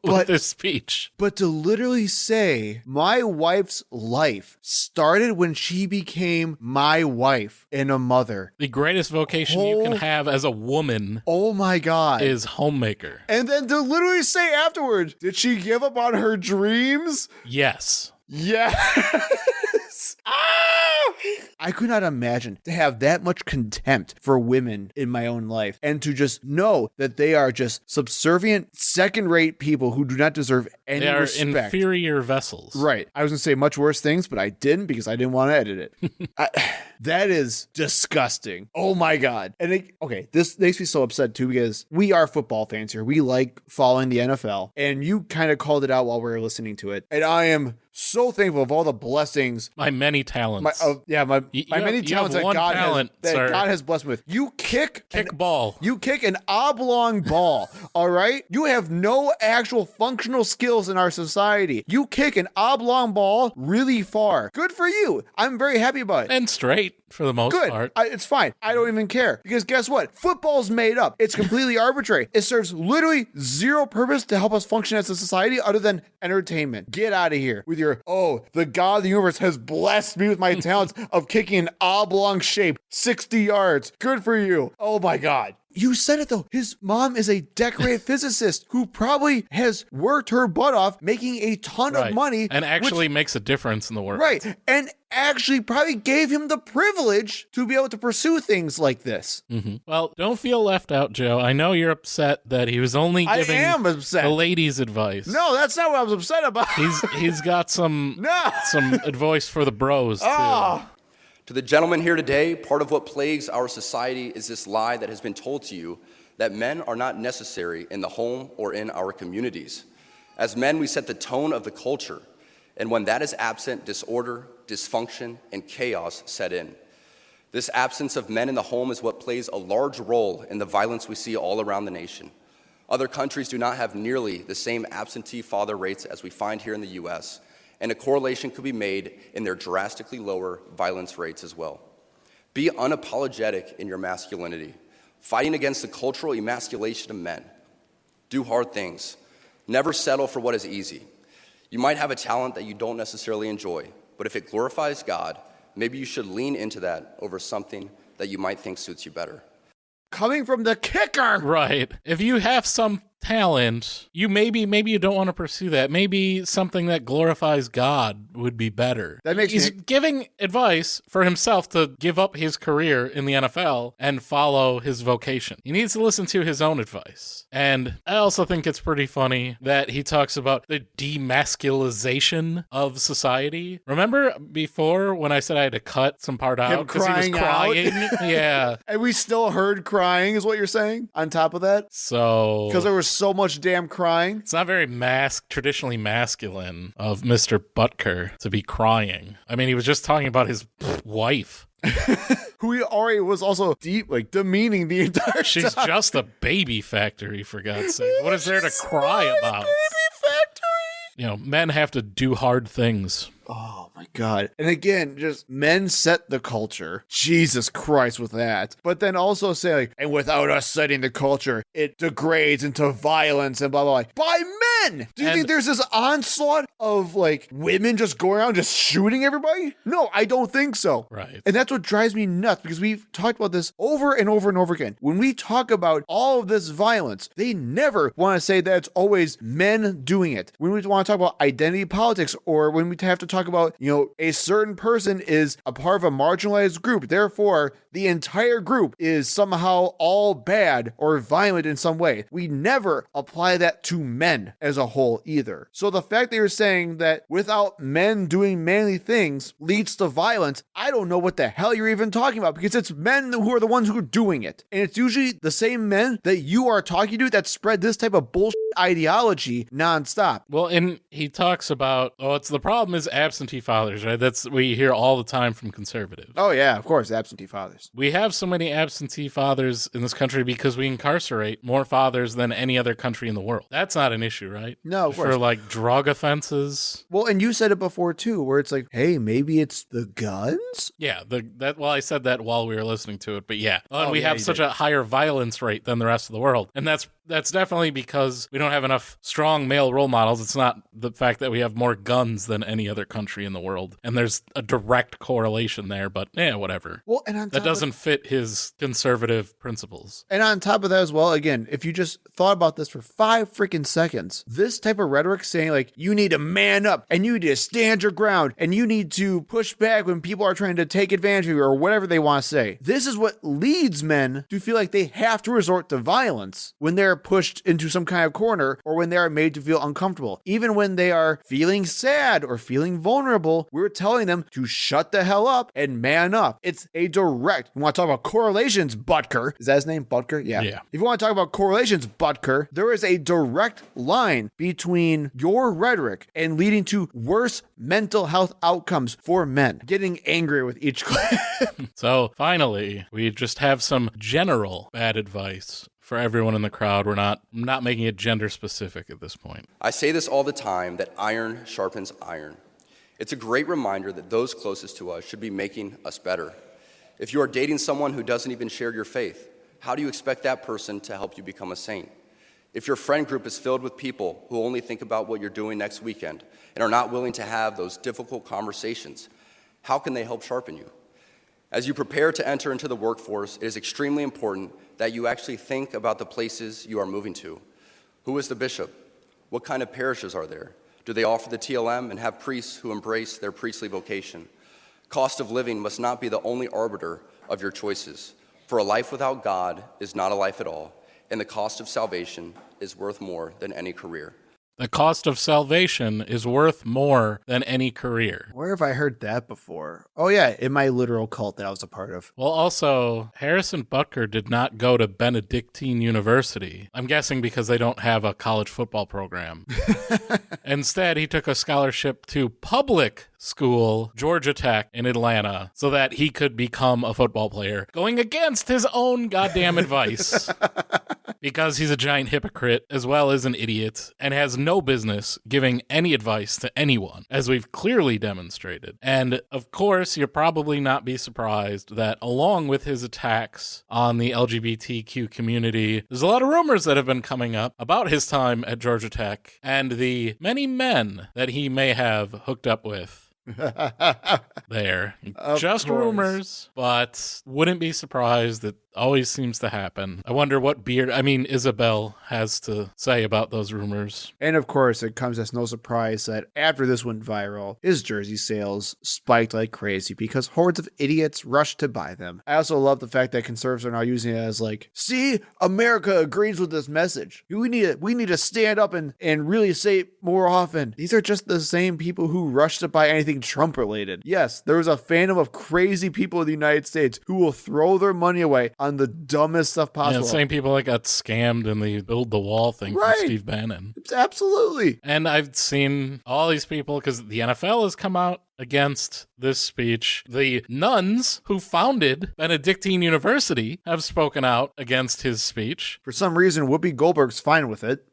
with this speech. But to literally say, my wife's life started when she became my wife and a mother. The greatest vocation you can have as a woman. Oh my God. Is homemaker. And then to literally say afterwards, did she give up on her dreams? Yes. Yes. I could not imagine to have that much contempt for women in my own life and to just know that they are just subservient, second-rate people who do not deserve any respect. They are inferior vessels. Right. I was going to say much worse things, but I didn't because I didn't want to edit it. That is disgusting. Oh my God. And okay, this makes me so upset too, because we are football fans here. We like following the NFL, and you kind of called it out while we were listening to it. And I am so thankful of all the blessings. My many talents. My many talents that God has blessed me with. You kick ball. You kick an oblong ball, all right? You have no actual functional skills in our society. You kick an oblong ball really far. Good for you. I'm very happy about it. And straight for the most part. It's fine. I don't even care, because guess what? Football's made up. It's completely arbitrary. It serves literally zero purpose to help us function as a society other than entertainment. Get out of here with your, the God of the universe has blessed me with my talents of kicking an oblong shape 60 yards. Good for you. Oh my God. You said it though. His mom is a decorated physicist who probably has worked her butt off making a ton of money. And actually makes a difference in the world. Right. And actually probably gave him the privilege to be able to pursue things like this. Mm-hmm. Well, don't feel left out, Joe. I know you're upset that he was only giving the ladies advice. No, that's not what I was upset about. He's got some advice for the bros too. To the gentleman here today, part of what plagues our society is this lie that has been told to you that men are not necessary in the home or in our communities. As men, we set the tone of the culture, and when that is absent, disorder, dysfunction, and chaos set in. This absence of men in the home is what plays a large role in the violence we see all around the nation. Other countries do not have nearly the same absentee father rates as we find here in the U.S., and a correlation could be made in their drastically lower violence rates as well. Be unapologetic in your masculinity, fighting against the cultural emasculation of men. Do hard things. Never settle for what is easy. You might have a talent that you don't necessarily enjoy, but if it glorifies God, maybe you should lean into that over something that you might think suits you better. Coming from the kicker. Right. If you have some talent, maybe you don't want to pursue that. Maybe something that glorifies God would be better. He's giving advice for himself to give up his career in the NFL and follow his vocation. He needs to listen to his own advice. And I also think it's pretty funny that he talks about the demasculization of society. Remember before when I said I had to cut some part out because he was crying? Yeah. And we still heard crying is what you're saying on top of that? So... because there was so much damn crying. It's not very traditionally masculine of Mr. Butker to be crying. I mean, he was just talking about his wife. Who he already was also demeaning the entire time. She's just a baby factory, for God's sake. What is there to cry about? Baby factory? You know, men have to do hard things. Oh my God. And again, just men set the culture. Jesus Christ with that. But then also say and without us setting the culture, it degrades into violence and blah, blah, blah. By men! Do you think there's this onslaught of women just going around just shooting everybody? No, I don't think so. Right. And that's what drives me nuts, because we've talked about this over and over and over again. When we talk about all of this violence, they never want to say that it's always men doing it. When we want to talk about identity politics, or when we have to talk about, a certain person is a part of a marginalized group, therefore the entire group is somehow all bad or violent in some way. We never apply that to men as a whole either. So the fact that you're saying that without men doing manly things leads to violence, I don't know what the hell you're even talking about, because it's men who are the ones who are doing it. And it's usually the same men that you are talking to that spread this type of bullshit ideology nonstop. Well, and he talks about, it's the problem is absentee fathers, right? That's what you hear all the time from conservatives. Oh yeah, of course, absentee fathers. We have so many absentee fathers in this country because we incarcerate more fathers than any other country in the world. That's not an issue, right? No, of course. For drug offenses. Well, and you said it before too, where it's hey, maybe it's the guns? Yeah, I said that while we were listening to it, but yeah. And we have such a higher violence rate than the rest of the world. And that's definitely because we don't have enough strong male role models. It's not the fact that we have more guns than any other country in the world. And there's a direct correlation there, but whatever. Well, and that doesn't fit his conservative principles. And on top of that as well, again, if you just thought about this for 5 freaking seconds, this type of rhetoric saying you need to man up and you need to stand your ground and you need to push back when people are trying to take advantage of you or whatever they want to say. This is what leads men to feel like they have to resort to violence when they're pushed into some kind of corner or when they are made to feel uncomfortable. Even when they are feeling sad or feeling vulnerable, we're telling them to shut the hell up and man up. It's a direct, you want to talk about correlations, Butker. Is that his name, Butker? Yeah. If you want to talk about correlations, Butker, there is a direct line between your rhetoric and leading to worse mental health outcomes for men. Getting angry with each clip. So finally, we just have some general bad advice for everyone in the crowd. We're not making it gender specific at this point. I say this all the time, that iron sharpens iron. It's a great reminder that those closest to us should be making us better. If you are dating someone who doesn't even share your faith, how do you expect that person to help you become a saint? If your friend group is filled with people who only think about what you're doing next weekend and are not willing to have those difficult conversations, how can they help sharpen you? As you prepare to enter into the workforce, it is extremely important that you actually think about the places you are moving to. Who is the bishop? What kind of parishes are there? Do they offer the TLM and have priests who embrace their priestly vocation? Cost of living must not be the only arbiter of your choices, for a life without God is not a life at all, and the cost of salvation is worth more than any career. The cost of salvation is worth more than any career. Where have I heard that before? Oh yeah, in my literal cult that I was a part of. Well, also, Harrison Butker did not go to Benedictine University. I'm guessing because they don't have a college football program. Instead, he took a scholarship to public school, Georgia Tech in Atlanta, so that he could become a football player, going against his own goddamn advice. Because he's a giant hypocrite as well as an idiot and has no business giving any advice to anyone, as we've clearly demonstrated. And of course, you'll probably not be surprised that along with his attacks on the LGBTQ community, there's a lot of rumors that have been coming up about his time at Georgia Tech and the many men that he may have hooked up with. There. Just rumors, but wouldn't be surprised. It always seems to happen. I wonder what Isabel has to say about those rumors. And of course, it comes as no surprise that after this went viral, his jersey sales spiked like crazy because hordes of idiots rushed to buy them. I also love the fact that conservatives are now using it as like, see, America agrees with this message. We need to stand up and really say it more often. These are just the same people who rush to buy anything Trump related. Yes, there is a fandom of crazy people in the United States who will throw their money away on the dumbest stuff possible. Yeah, the same people that got scammed in the build the wall thing from Steve Bannon. Absolutely. And I've seen all these people, because the NFL has come out against this speech. The nuns who founded Benedictine University have spoken out against his speech. For some reason, Whoopi Goldberg's fine with it.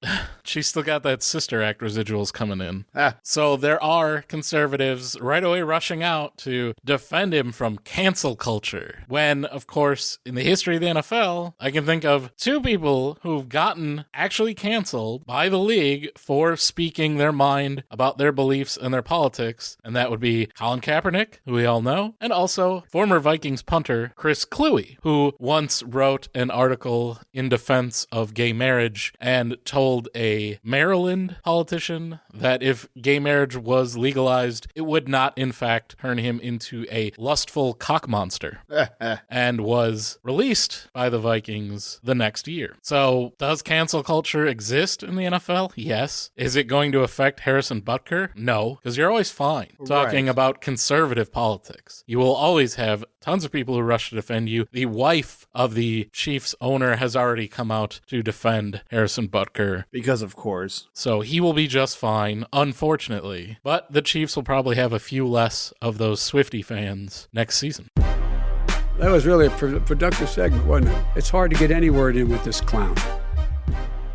She's still got that Sister Act residuals coming in. So there are conservatives right away rushing out to defend him from cancel culture. When, of course, in the history of the NFL, I can think of two people who've gotten actually canceled by the league for speaking their mind about their beliefs and their politics, and that would be Colin Kaepernick, who we all know, and also former Vikings punter Chris Kluwe, who once wrote an article in defense of gay marriage and told a Maryland politician that if gay marriage was legalized, it would not, in fact, turn him into a lustful cock monster, and was released by the Vikings the next year. So, does cancel culture exist in the NFL? Yes. Is it going to affect Harrison Butker? No, because you're always fine talking about conservative politics. You will always have tons of people who rush to defend you. The wife of the Chiefs owner has already come out to defend Harrison Butker. Because of course. So he will be just fine, unfortunately. But the Chiefs will probably have a few less of those Swiftie fans next season. That was really a productive segment, wasn't it? It's hard to get any word in with this clown.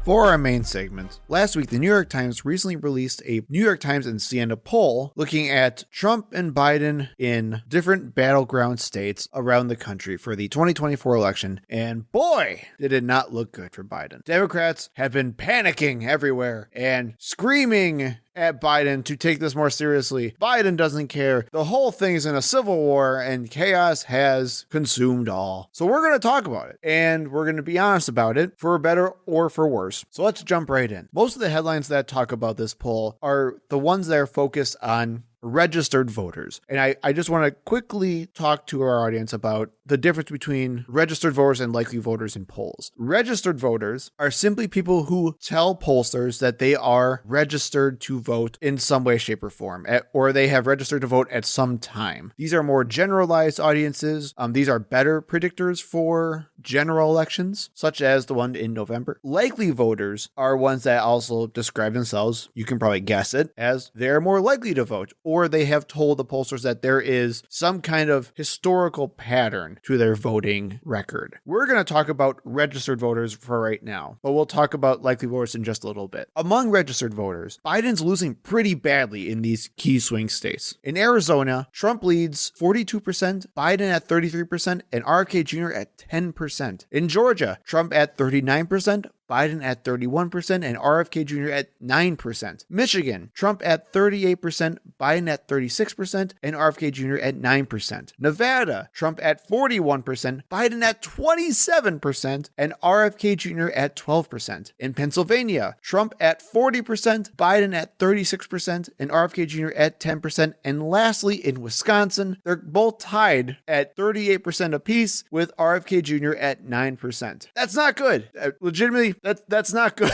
For our main segment, last week the New York Times recently released a New York Times and Siena poll looking at Trump and Biden in different battleground states around the country for the 2024 election, and boy, did it not look good for Biden. Democrats have been panicking everywhere and screaming at Biden to take this more seriously. Biden doesn't care. The whole thing is in a civil war and chaos has consumed all. So we're going to talk about it and we're going to be honest about it, for better or for worse. So let's jump right in. Most of the headlines that talk about this poll are the ones that are focused on registered voters. And I just want to quickly talk to our audience about the difference between registered voters and likely voters in polls. Registered voters are simply people who tell pollsters that they are registered to vote in some way, shape, or form, or they have registered to vote at some time. These are more generalized audiences. These are better predictors for general elections, such as the one in November. Likely voters are ones that also describe themselves, you can probably guess it, as they're more likely to vote, or they have told the pollsters that there is some kind of historical pattern to their voting record. We're going to talk about registered voters for right now, but we'll talk about likely voters in just a little bit. Among registered voters, Biden's losing pretty badly in these key swing states. In Arizona, Trump leads 42%, Biden at 33%, and RFK Jr. at 10%. In Georgia, Trump at 39%, Biden at 31%, and RFK Jr. at 9%. Michigan, Trump at 38%, Biden at 36%, and RFK Jr. at 9%. Nevada, Trump at 41%, Biden at 27%, and RFK Jr. at 12%. In Pennsylvania, Trump at 40%, Biden at 36%, and RFK Jr. at 10%. And lastly, in Wisconsin, they're both tied at 38% apiece, with RFK Jr. at 9%. That's not good. Legitimately, that's not good.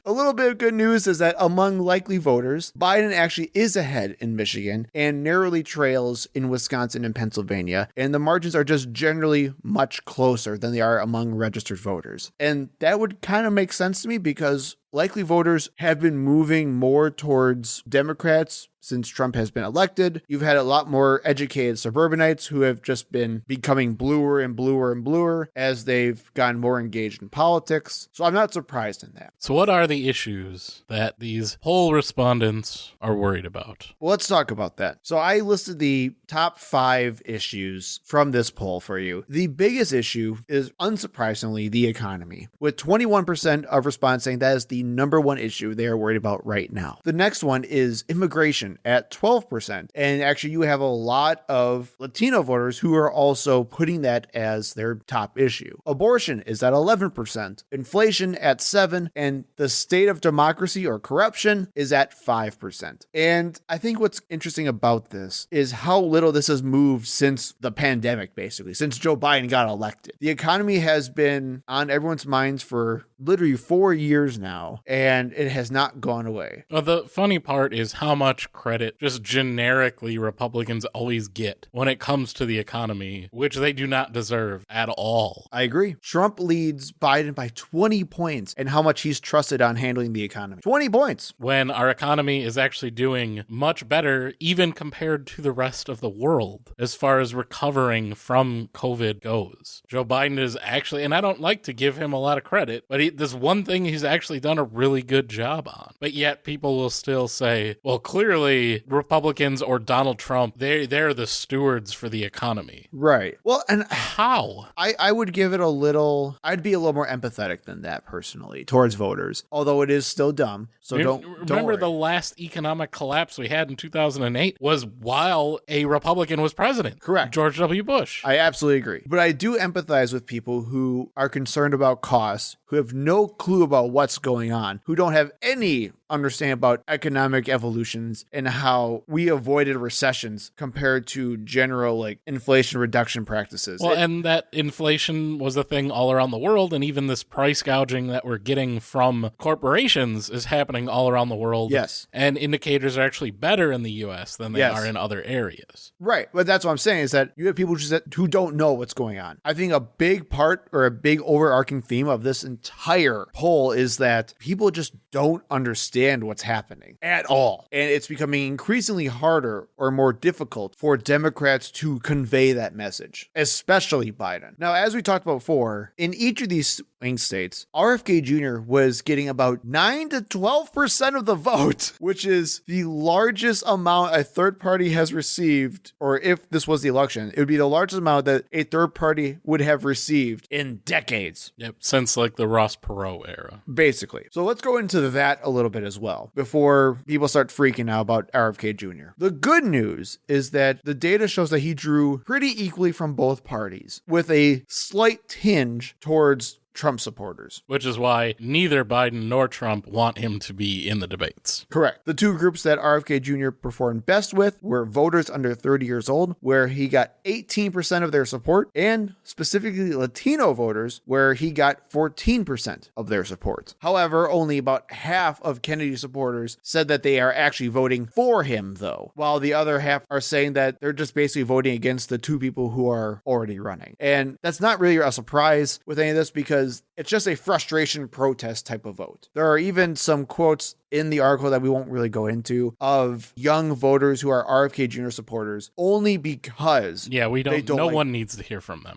A little bit of good news is that among likely voters, Biden actually is ahead in Michigan and narrowly trails in Wisconsin and Pennsylvania. And the margins are just generally much closer than they are among registered voters. And that would kind of make sense to me because likely voters have been moving more towards Democrats since Trump has been elected. You've had a lot more educated suburbanites who have just been becoming bluer and bluer and bluer as they've gotten more engaged in politics. So I'm not surprised in that. So what are the issues that these poll respondents are worried about? Well, let's talk about that. So I listed the top 5 issues from this poll for you. The biggest issue is, unsurprisingly, the economy, with 21% of respondents saying that is the number one issue they are worried about right now. The next one is immigration at 12%. And actually, you have a lot of Latino voters who are also putting that as their top issue. Abortion is at 11%, inflation at 7%, and the state of democracy or corruption is at 5%. And I think what's interesting about this is how little this has moved since the pandemic, basically, since Joe Biden got elected. The economy has been on everyone's minds for literally 4 years now, and it has not gone away. Well, the funny part is how much credit just generically Republicans always get when it comes to the economy, which they do not deserve at all. I agree. Trump leads Biden by 20 points in how much he's trusted on handling the economy. 20 points. When our economy is actually doing much better, even compared to the rest of the world, as far as recovering from COVID goes. Joe Biden is actually, and I don't like to give him a lot of credit, but this one thing he's actually done a really good job on. But yet people will still say, well, clearly Republicans or Donald Trump, they're the stewards for the economy. Right. Well, and how? I would give it I'd be a little more empathetic than that personally towards voters, although it is still dumb. So don't remember worry. the last economic collapse we had in 2008 was while a Republican was president. Correct. George W. Bush. I absolutely agree. But I do empathize with people who are concerned about costs, who have no clue about what's going on, who don't have any understanding about economic evolutions and how we avoided recessions compared to general inflation reduction practices. Well, and that inflation was a thing all around the world, and even this price gouging that we're getting from corporations is happening all around the world. Yes. And indicators are actually better in the U.S. than they are in other areas. Right. But that's what I'm saying is that you have people who don't know what's going on. I think a big part or a big overarching theme of this entire poll is that people just don't understand what's happening at all. And it's becoming increasingly harder or more difficult for Democrats to convey that message, especially Biden. Now, as we talked about before, in each of these swing states, RFK Jr. was getting about 9 to 12% of the vote, which is the largest amount a third party has received, or if this was the election, it would be the largest amount that a third party would have received in decades. Yep, since the Ross Perot era. Basically. So let's go into that a little bit as well before people start freaking out about RFK Jr. The good news is that the data shows that he drew pretty equally from both parties, with a slight tinge towards Trump supporters. Which is why neither Biden nor Trump want him to be in the debates. Correct. The two groups that RFK Jr. performed best with were voters under 30 years old, where he got 18% of their support, and specifically Latino voters, where he got 14% of their support. However, only about half of Kennedy supporters said that they are actually voting for him, though, while the other half are saying that they're just basically voting against the two people who are already running. And that's not really a surprise with any of this because it's just a frustration protest type of vote. There are even some quotes in the article that we won't really go into of young voters who are RFK Jr. supporters only because no one needs to hear from them.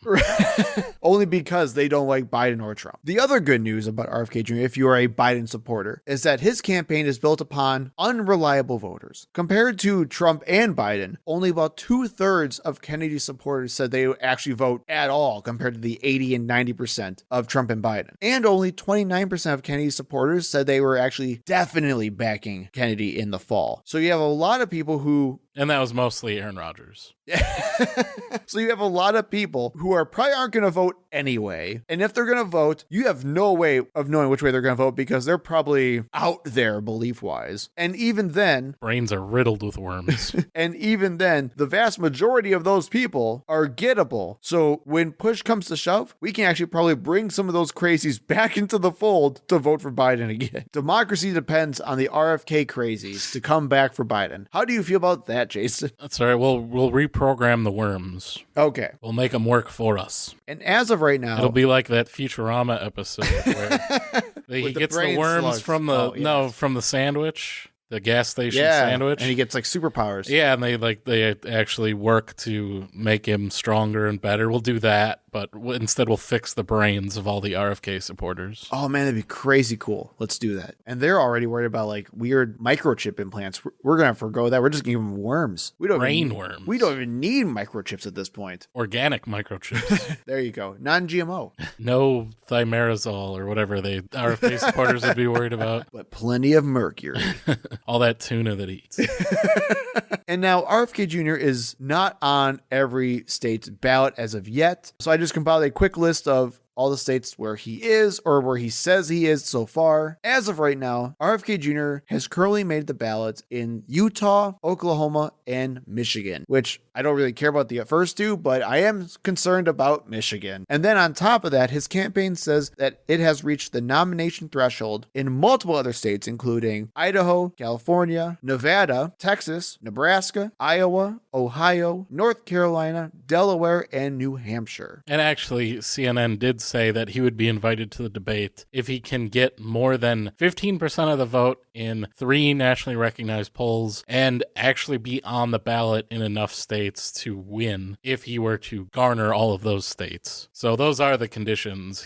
Only because they don't like Biden or Trump. The other good news about RFK Jr., if you are a Biden supporter, is that his campaign is built upon unreliable voters. Compared to Trump and Biden, only about 2/3 of Kennedy supporters said they would actually vote at all compared to the 80 and 90% of Trump and Biden. And only 29% of Kennedy supporters said they were actually definitely backing Kennedy in the fall. So you have a lot of people who... And that was mostly Aaron Rodgers. So you have a lot of people who are probably aren't going to vote anyway. And if they're going to vote, you have no way of knowing which way they're going to vote because they're probably out there belief-wise. And even then... Brains are riddled with worms. And even then, the vast majority of those people are gettable. So when push comes to shove, we can actually probably bring some of those crazies back into the fold to vote for Biden again. Democracy depends on the RFK crazies to come back for Biden. How do you feel about that, Jason? That's all right. We'll reprogram the worms. Okay. We'll make them work for us. And as of right now... It'll be like that Futurama episode where he gets the worms slugs. From the from the sandwich. The gas station sandwich. And he gets like superpowers. Yeah, and they actually work to make him stronger and better. We'll do that, but instead we'll fix the brains of all the RFK supporters. Oh man, that'd be crazy cool. Let's do that. And they're already worried about like weird microchip implants. We're going to forgo that. We're just going to give them worms. We don't worms. We don't even need microchips at this point. Organic microchips. There you go. Non-GMO. No thimerosal or whatever the RFK supporters would be worried about. But plenty of mercury. All that tuna that he eats. And now RFK Jr. is not on every state's ballot as of yet. So I just compiled a quick list of all the states where he is or where he says he is so far. As of right now, RFK Jr. has currently made the ballots in Utah, Oklahoma, and Michigan, which I don't really care about the first two, but I am concerned about Michigan. And then on top of that, his campaign says that it has reached the nomination threshold in multiple other states, including Idaho, California, Nevada, Texas, Nebraska, Iowa, Ohio, North Carolina, Delaware, and New Hampshire. And actually, CNN did say that he would be invited to the debate if he can get more than 15% of the vote in 3 nationally recognized polls and actually be on the ballot in enough states to win if he were to garner all of those states. So those are the conditions.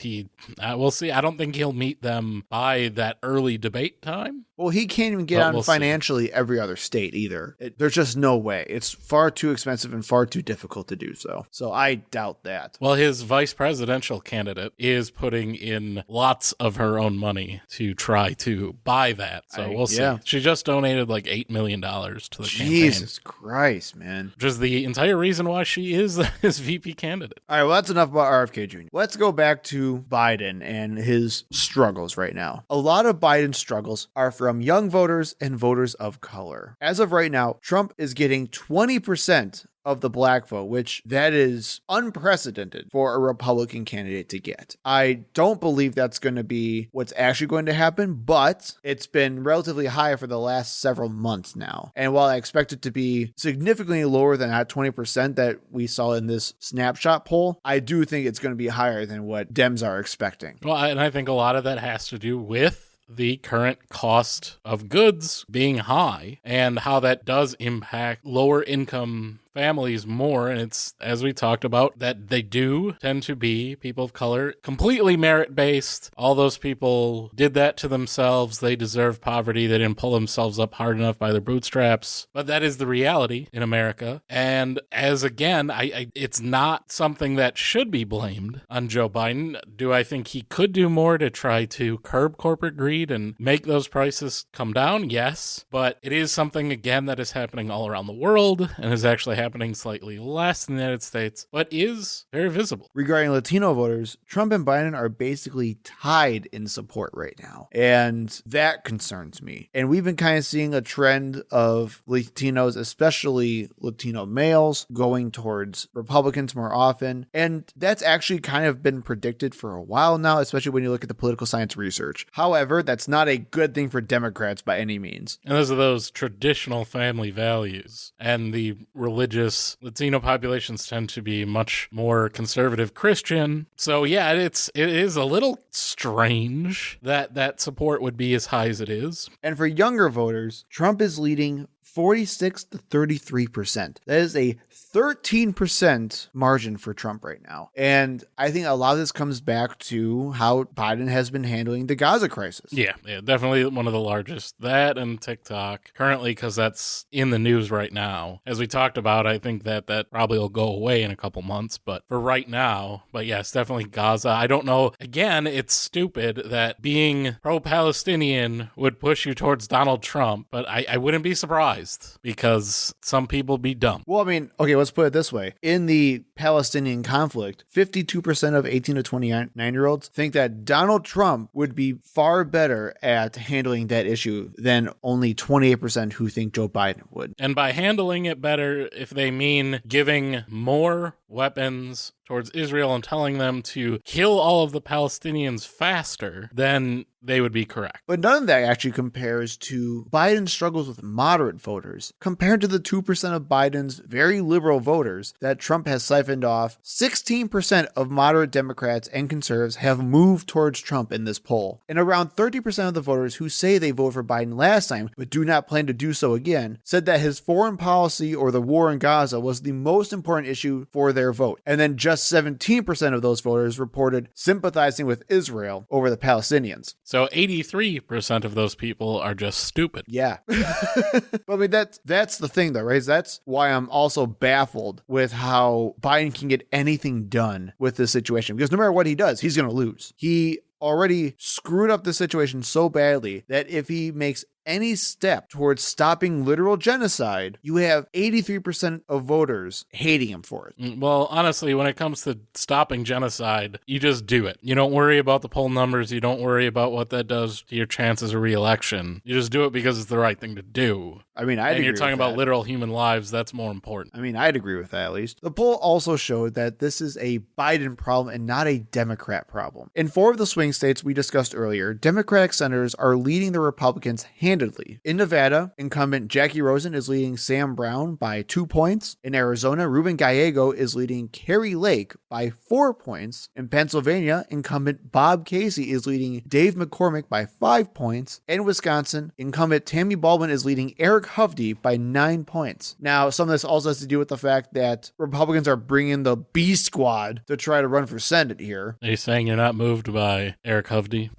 We'll see. I don't think he'll meet them by that early debate time. Well, he can't even get on financially every other state either. There's just no way. It's far too expensive and far too difficult to do so. So I doubt that. Well, his vice presidential candidate is putting in lots of her own money to try to buy that. So we'll see. Yeah. She just donated like $8 million to the campaign. Jesus Christ, man. Which is the entire reason why she is his VP candidate. All right, well, that's enough about RFK Jr. Let's go back to Biden and his struggles right now. A lot of Biden's struggles are from young voters and voters of color. As of right now, Trump is getting 20% of the black vote, which that is unprecedented for a Republican candidate to get. I don't believe that's going to be what's actually going to happen, but it's been relatively high for the last several months now. And while I expect it to be significantly lower than that 20% that we saw in this snapshot poll, I do think it's going to be higher than what Dems are expecting. Well, and I think a lot of that has to do with the current cost of goods being high and how that does impact lower income families more. And it's, as we talked about, that they do tend to be people of color, completely merit-based. All those people did that to themselves. They deserve poverty. They didn't pull themselves up hard enough by their bootstraps. But that is the reality in America. And as again, it's not something that should be blamed on Joe Biden. Do I think he could do more to try to curb corporate greed and make those prices come down? Yes. But it is something, again, that is happening all around the world and is actually happening happening slightly less in the United States, but is very visible. Regarding Latino voters, Trump and Biden are basically tied in support right now. And that concerns me. And we've been kind of seeing a trend of Latinos, especially Latino males, going towards Republicans more often. And that's actually kind of been predicted for a while now, especially when you look at the political science research. However, that's not a good thing for Democrats by any means. And those are those traditional family values. And the religious Latino populations tend to be much more conservative Christian. So yeah, it is a little strange that support would be as high as it is. And for younger voters, Trump is leading 46 to 33%. That is a 13% margin for Trump right now. And I think a lot of this comes back to how Biden has been handling the Gaza crisis. Yeah, definitely one of the largest. That and TikTok currently, because that's in the news right now. As we talked about, I think that probably will go away in a couple months, but for right now, but yes, definitely Gaza. I don't know. Again, it's stupid that being pro-Palestinian would push you towards Donald Trump, but I wouldn't be surprised because some people be dumb. Well, I mean, okay, let's put it this way. In the Palestinian conflict, 52% of 18 to 29-year-olds think that Donald Trump would be far better at handling that issue than only 28% who think Joe Biden would. And by handling it better, if they mean giving more weapons towards Israel and telling them to kill all of the Palestinians faster, then they would be correct. But none of that actually compares to Biden's struggles with moderate voters. Compared to the 2% of Biden's very liberal voters that Trump has siphoned off, 16% of moderate Democrats and conservatives have moved towards Trump in this poll. And around 30% of the voters who say they voted for Biden last time but do not plan to do so again said that his foreign policy or the war in Gaza was the most important issue for their vote. And then just 17% of those voters reported sympathizing with Israel over the Palestinians. So 83% of those people are just stupid. Yeah. But I mean, that's the thing though, right? That's why I'm also baffled with how Biden can get anything done with this situation. Because no matter what he does, he's going to lose. He already screwed up the situation so badly that if he makes any step towards stopping literal genocide, you have 83% of voters hating him for it. Well, honestly, when it comes to stopping genocide, you just do it. You don't worry about the poll numbers. You don't worry about what that does to your chances of re-election. You just do it because it's the right thing to do. I mean, I'd agree with that. And you're talking about literal human lives, that's more important. I mean, I'd agree with that at least. The poll also showed that this is a Biden problem and not a Democrat problem. In 4 of the swing states we discussed earlier, Democratic senators are leading the Republicans handedly. In Nevada, incumbent Jackie Rosen is leading Sam Brown by 2 points. In Arizona, Ruben Gallego is leading Kerry Lake by 4 points. In Pennsylvania, incumbent Bob Casey is leading Dave McCormick by 5 points. In Wisconsin, incumbent Tammy Baldwin is leading Eric Hovde by 9 points. Now, some of this also has to do with the fact that Republicans are bringing the B squad to try to run for Senate here. Are you saying you're not moved by Eric Hovde?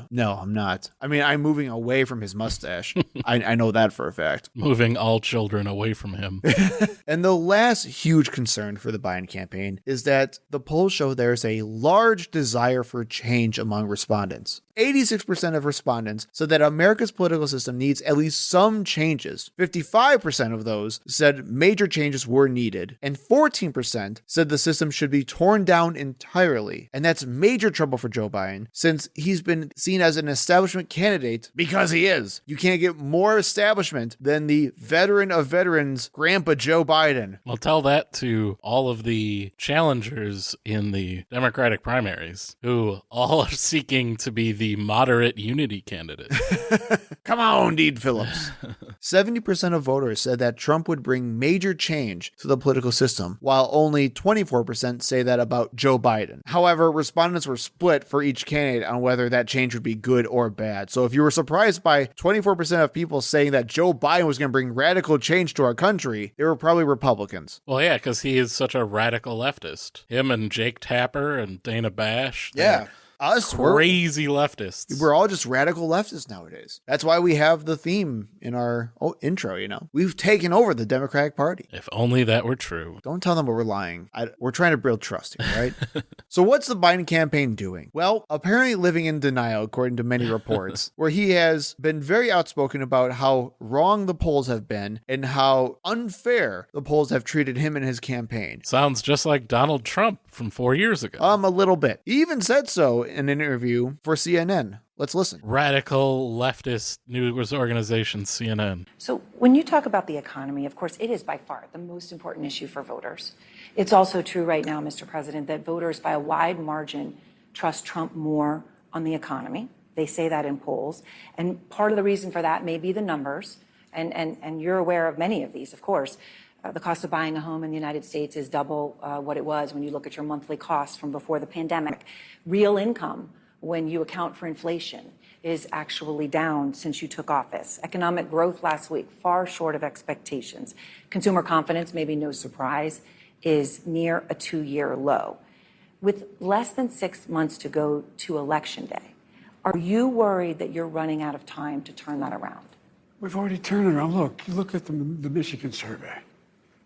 No, I'm not. I mean, I'm moving away from his mustache. I know that for a fact. Moving all children away from him. And the last huge concern for the Biden campaign is that the polls show there's a large desire for change among respondents. 86% of respondents said that America's political system needs at least some changes. 55% of those said major changes were needed. And 14% said the system should be torn down entirely. And that's major trouble for Joe Biden, since he's been seen as an establishment candidate because he is. You can't get more establishment than the veteran of veterans, Grandpa Joe Biden. Well, tell that to all of the challengers in the Democratic primaries who all are seeking to be the moderate unity candidate. Come on, Deed Phillips. 70% of voters said that Trump would bring major change to the political system, while only 24% say that about Joe Biden. However, respondents were split for each candidate on whether that change would be good or bad. So if you were surprised by 24% of people saying that Joe Biden was going to bring radical change to our country, they were probably Republicans. Well, yeah, because he is such a radical leftist. Him and Jake Tapper and Dana Bash. Yeah. us, crazy leftists. We're all just radical leftists nowadays. That's why we have the theme in our intro, We've taken over the Democratic Party. If only that were true. Don't tell them we're lying. We're trying to build trust here, right? So what's the Biden campaign doing? Well, apparently living in denial, according to many reports, where he has been very outspoken about how wrong the polls have been and how unfair the polls have treated him and his campaign. Sounds just like Donald Trump from 4 years ago. A little bit. He even said so in an interview for CNN. Let's listen. Radical leftist news organization, CNN. So when you talk about the economy, of course, it is by far the most important issue for voters. It's also true right now, Mr. President, that voters by a wide margin trust Trump more on the economy. They say that in polls. And part of the reason for that may be the numbers. And you're aware of many of these, of course. The cost of buying a home in the United States is double what it was when you look at your monthly costs from before the pandemic. Real income, when you account for inflation, is actually down since you took office. Economic growth last week, far short of expectations. Consumer confidence, maybe no surprise, is near a 2-year low. With less than 6 months to go to Election Day, are you worried that you're running out of time to turn that around? We've already turned it around. Look at the Michigan survey.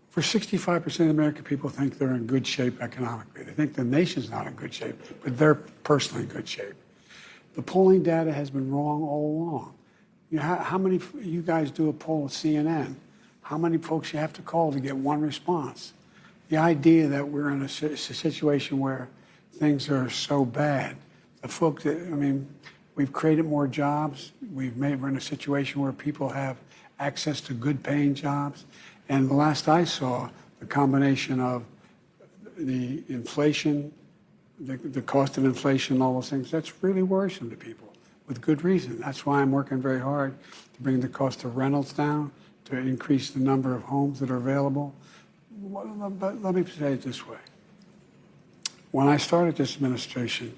For 65% of American people think they're in good shape economically. They think the nation's not in good shape, but they're personally in good shape. The polling data has been wrong all along. How many, you guys do a poll at CNN, how many folks you have to call to get one response? The idea that we're in a situation where things are so bad, the folks that, we've created more jobs. We're in a situation where people have access to good paying jobs. And the last I saw, the combination of the inflation, the cost of inflation, all those things, that's really worrisome to people with good reason. That's why I'm working very hard to bring the cost of rentals down, to increase the number of homes that are available. But let me say it this way. When I started this administration,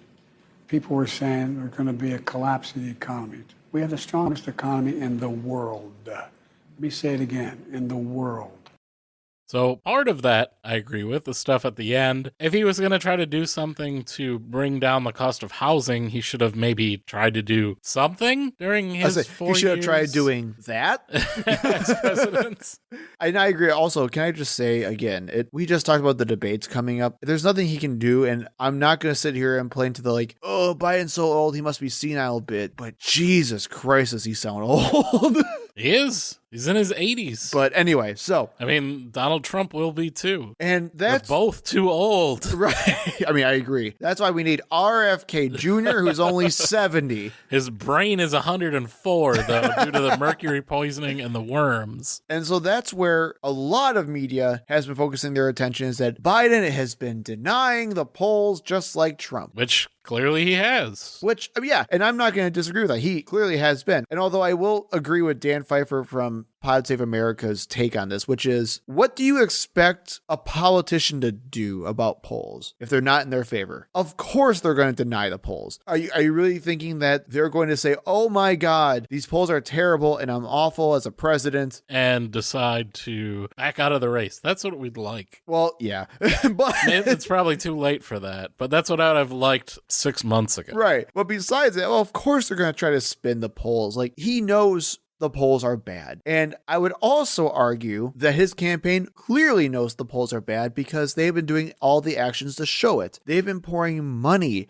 people were saying there's going to be a collapse of the economy. We have the strongest economy in the world. Let me say it again, in the world. So part of that I agree with, the stuff at the end. If he was going to try to do something to bring down the cost of housing, he should have maybe tried to do something during his 4 years. He should have tried doing that as president. And I agree. Also, can I just say again, we just talked about the debates coming up. There's nothing he can do, and I'm not going to sit here and play into the oh, Biden's so old, he must be senile bit, but Jesus Christ, does he sound old? He is. He's in his 80s. But anyway, so. Donald Trump will be too. And that's. They're both too old. Right. I agree. That's why we need RFK Jr., who's only 70. His brain is 104, though, due to the mercury poisoning and the worms. And so that's where a lot of media has been focusing their attention, is that Biden has been denying the polls just like Trump. Which clearly he has. Which, yeah, and I'm not going to disagree with that. He clearly has been. And although I will agree with Dan Pfeiffer from Pod Save America's take on this, which is, what do you expect a politician to do about polls if they're not in their favor? Of course they're going to deny the polls. Are you really thinking that they're going to say, oh my God, these polls are terrible and I'm awful as a president? And decide to back out of the race. That's what we'd like. Well, yeah. But it's probably too late for that. But that's what I'd have liked 6 months ago. Right. But besides that, well, of course they're going to try to spin the polls. He knows the polls are bad. And I would also argue that his campaign clearly knows the polls are bad because they've been doing all the actions to show it. They've been pouring money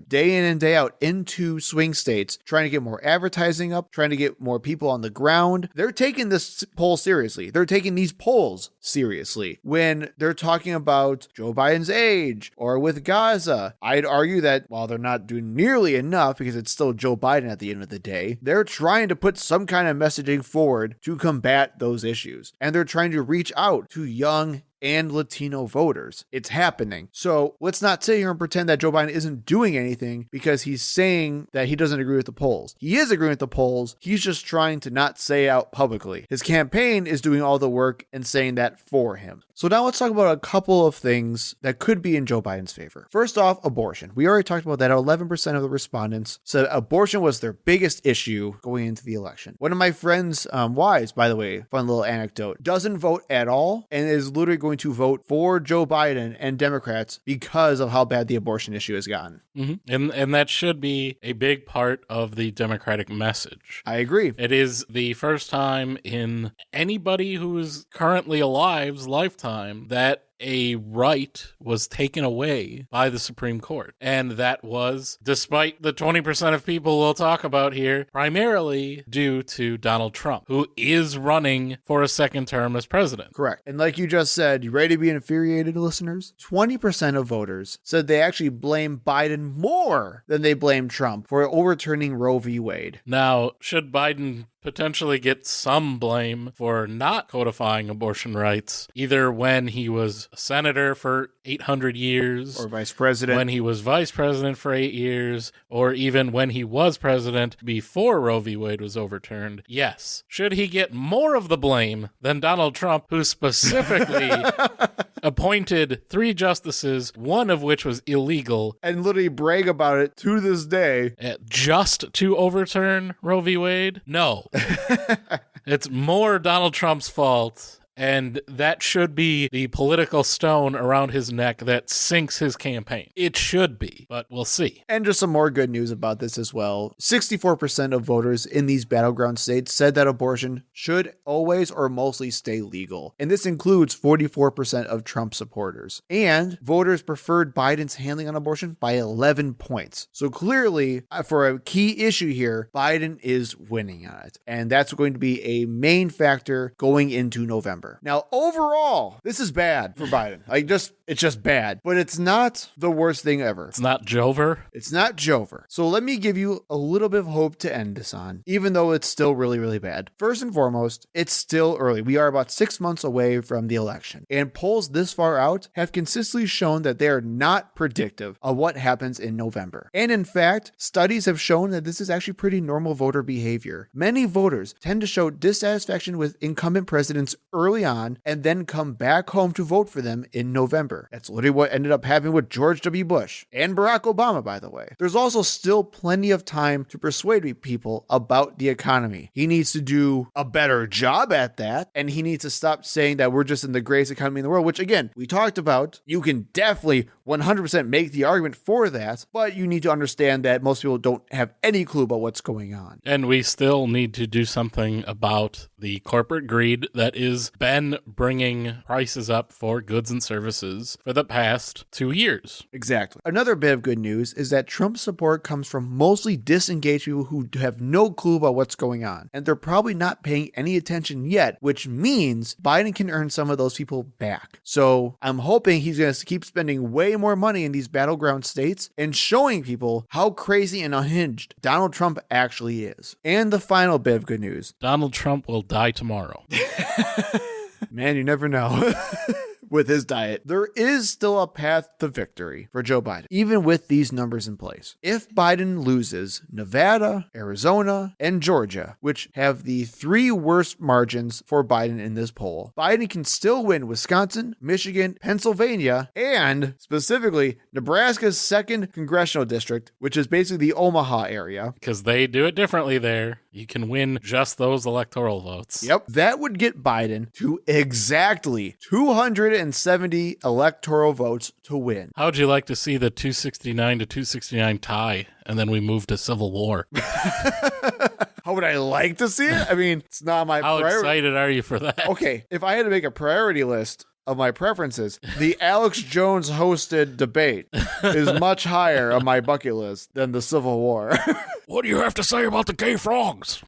day in and day out into swing states, trying to get more advertising up, trying to get more people on the ground. They're taking this poll seriously. They're taking these polls seriously. When they're talking about Joe Biden's age or with Gaza, I'd argue that while they're not doing nearly enough, because it's still Joe Biden at the end of the day, they're trying to put some kind of messaging forward to combat those issues. And they're trying to reach out to young and Latino voters. It's happening. So let's not sit here and pretend that Joe Biden isn't doing anything because he's saying that he doesn't agree with the polls. He is agreeing with the polls. He's just trying to not say out publicly. His campaign is doing all the work and saying that for him. So now let's talk about a couple of things that could be in Joe Biden's favor. First off, abortion. We already talked about that. 11% of the respondents said abortion was their biggest issue going into the election. One of my friends' wives, by the way, fun little anecdote, doesn't vote at all and is literally going going to vote for Joe Biden and Democrats because of how bad the abortion issue has gotten. Mm-hmm. And that should be a big part of the Democratic message. I agree. It is the first time in anybody who is currently alive's lifetime that a right was taken away by the Supreme Court. And that was, despite the 20% of people we'll talk about here, primarily due to Donald Trump, who is running for a second term as president. Correct. And like you just said, you ready to be infuriated, listeners? 20% of voters said they actually blame Biden more than they blame Trump for overturning Roe v. Wade. Now, should Biden potentially get some blame for not codifying abortion rights, either when he was a senator for 800 years, or vice president, when he was vice president for 8 years, or even when he was president before Roe v. Wade was overturned? Yes. Should he get more of the blame than Donald Trump, who specifically appointed 3 justices, one of which was illegal, and literally brag about it to this day, just to overturn Roe v. Wade? No. It's more Donald Trump's fault, and that should be the political stone around his neck that sinks his campaign. It should be, but we'll see. And just some more good news about this as well. 64% of voters in these battleground states said that abortion should always or mostly stay legal. And this includes 44% of Trump supporters. And voters preferred Biden's handling on abortion by 11 points. So clearly, for a key issue here, Biden is winning on it. And that's going to be a main factor going into November. Now, overall, this is bad for Biden. It's just bad, but it's not the worst thing ever. It's not Jover. It's not Jover. So let me give you a little bit of hope to end this on, even though it's still really, really bad. First and foremost, it's still early. We are about 6 months away from the election, and polls this far out have consistently shown that they are not predictive of what happens in November. And in fact, studies have shown that this is actually pretty normal voter behavior. Many voters tend to show dissatisfaction with incumbent presidents early on and then come back home to vote for them in November. That's literally what ended up happening with George W. Bush and Barack Obama, by the way. There's also still plenty of time to persuade people about the economy. He needs to do a better job at that, and he needs to stop saying that we're just in the greatest economy in the world, which again, we talked about. You can definitely 100% make the argument for that, but you need to understand that most people don't have any clue about what's going on. And we still need to do something about the corporate greed that is been bringing prices up for goods and services for the past 2 years. Exactly. Another bit of good news is that Trump's support comes from mostly disengaged people who have no clue about what's going on, and they're probably not paying any attention yet, which means Biden can earn some of those people back. So I'm hoping he's going to keep spending way more money in these battleground states and showing people how crazy and unhinged Donald Trump actually is. And the final bit of good news. Donald Trump will die tomorrow. Man, you never know. With his diet, there is still a path to victory for Joe Biden, even with these numbers in place. If Biden loses Nevada, Arizona, and Georgia, which have the 3 worst margins for Biden in this poll, Biden can still win Wisconsin, Michigan, Pennsylvania, and specifically Nebraska's 2nd congressional district, which is basically the Omaha area. Because they do it differently there. You can win just those electoral votes. Yep. That would get Biden to exactly 270 electoral votes to win. How would you like to see the 269 to 269 tie, and then we move to civil war? How would I like to see it? I mean, it's not my How priority. excited are you for that? Okay, if I had to make a priority list of my preferences, the Alex Jones hosted debate is much higher on my bucket list than the Civil War. What do you have to say about the gay frogs?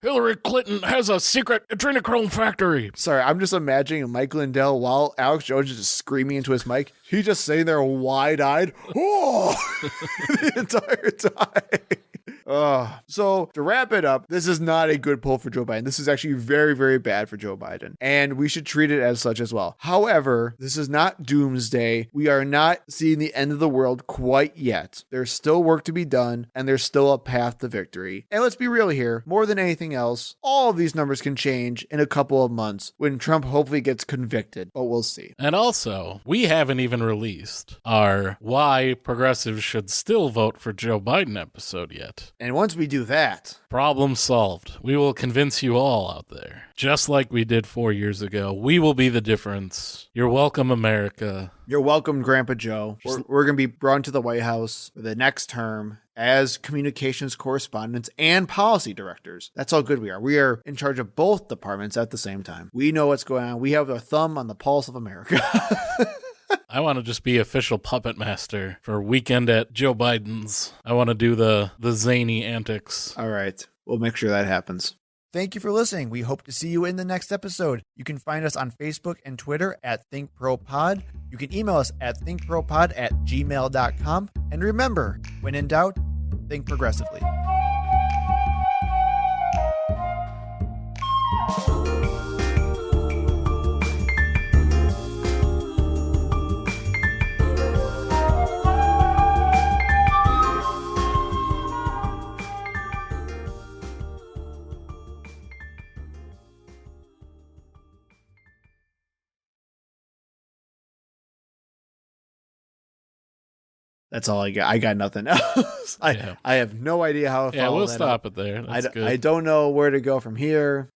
Hillary Clinton has a secret adrenochrome factory. Sorry, I'm just imagining Mike Lindell while Alex Jones is just screaming into his mic. He's just sitting there wide-eyed, oh, the entire time. So to wrap it up, this is not a good poll for Joe Biden. This is actually very, very bad for Joe Biden, and we should treat it as such as well. However, this is not doomsday. We are not seeing the end of the world quite yet. There's still work to be done, and there's still a path to victory. And let's be real here. More than anything else, all of these numbers can change in a couple of months when Trump hopefully gets convicted, but we'll see. And also, we haven't even released our Why Progressives Should Still Vote for Joe Biden episode yet. And once we do do that. Problem solved. We will convince you all out there. Just like we did 4 years ago. We will be the difference. You're welcome, America. You're welcome, Grandpa Joe. We're going to be brought into the White House for the next term as communications correspondents and policy directors. That's how good we are. We are in charge of both departments at the same time. We know what's going on. We have our thumb on the pulse of America. I want to just be official puppet master for weekend at Joe Biden's. I want to do the zany antics. All right. We'll make sure that happens. Thank you for listening. We hope to see you in the next episode. You can find us on Facebook and Twitter at ThinkProPod. You can email us at thinkpropod@gmail.com. And remember, when in doubt, think progressively. That's all I got. I got nothing else. I have no idea how I follow we'll that stop up. it there. That's good. I don't know where to go from here.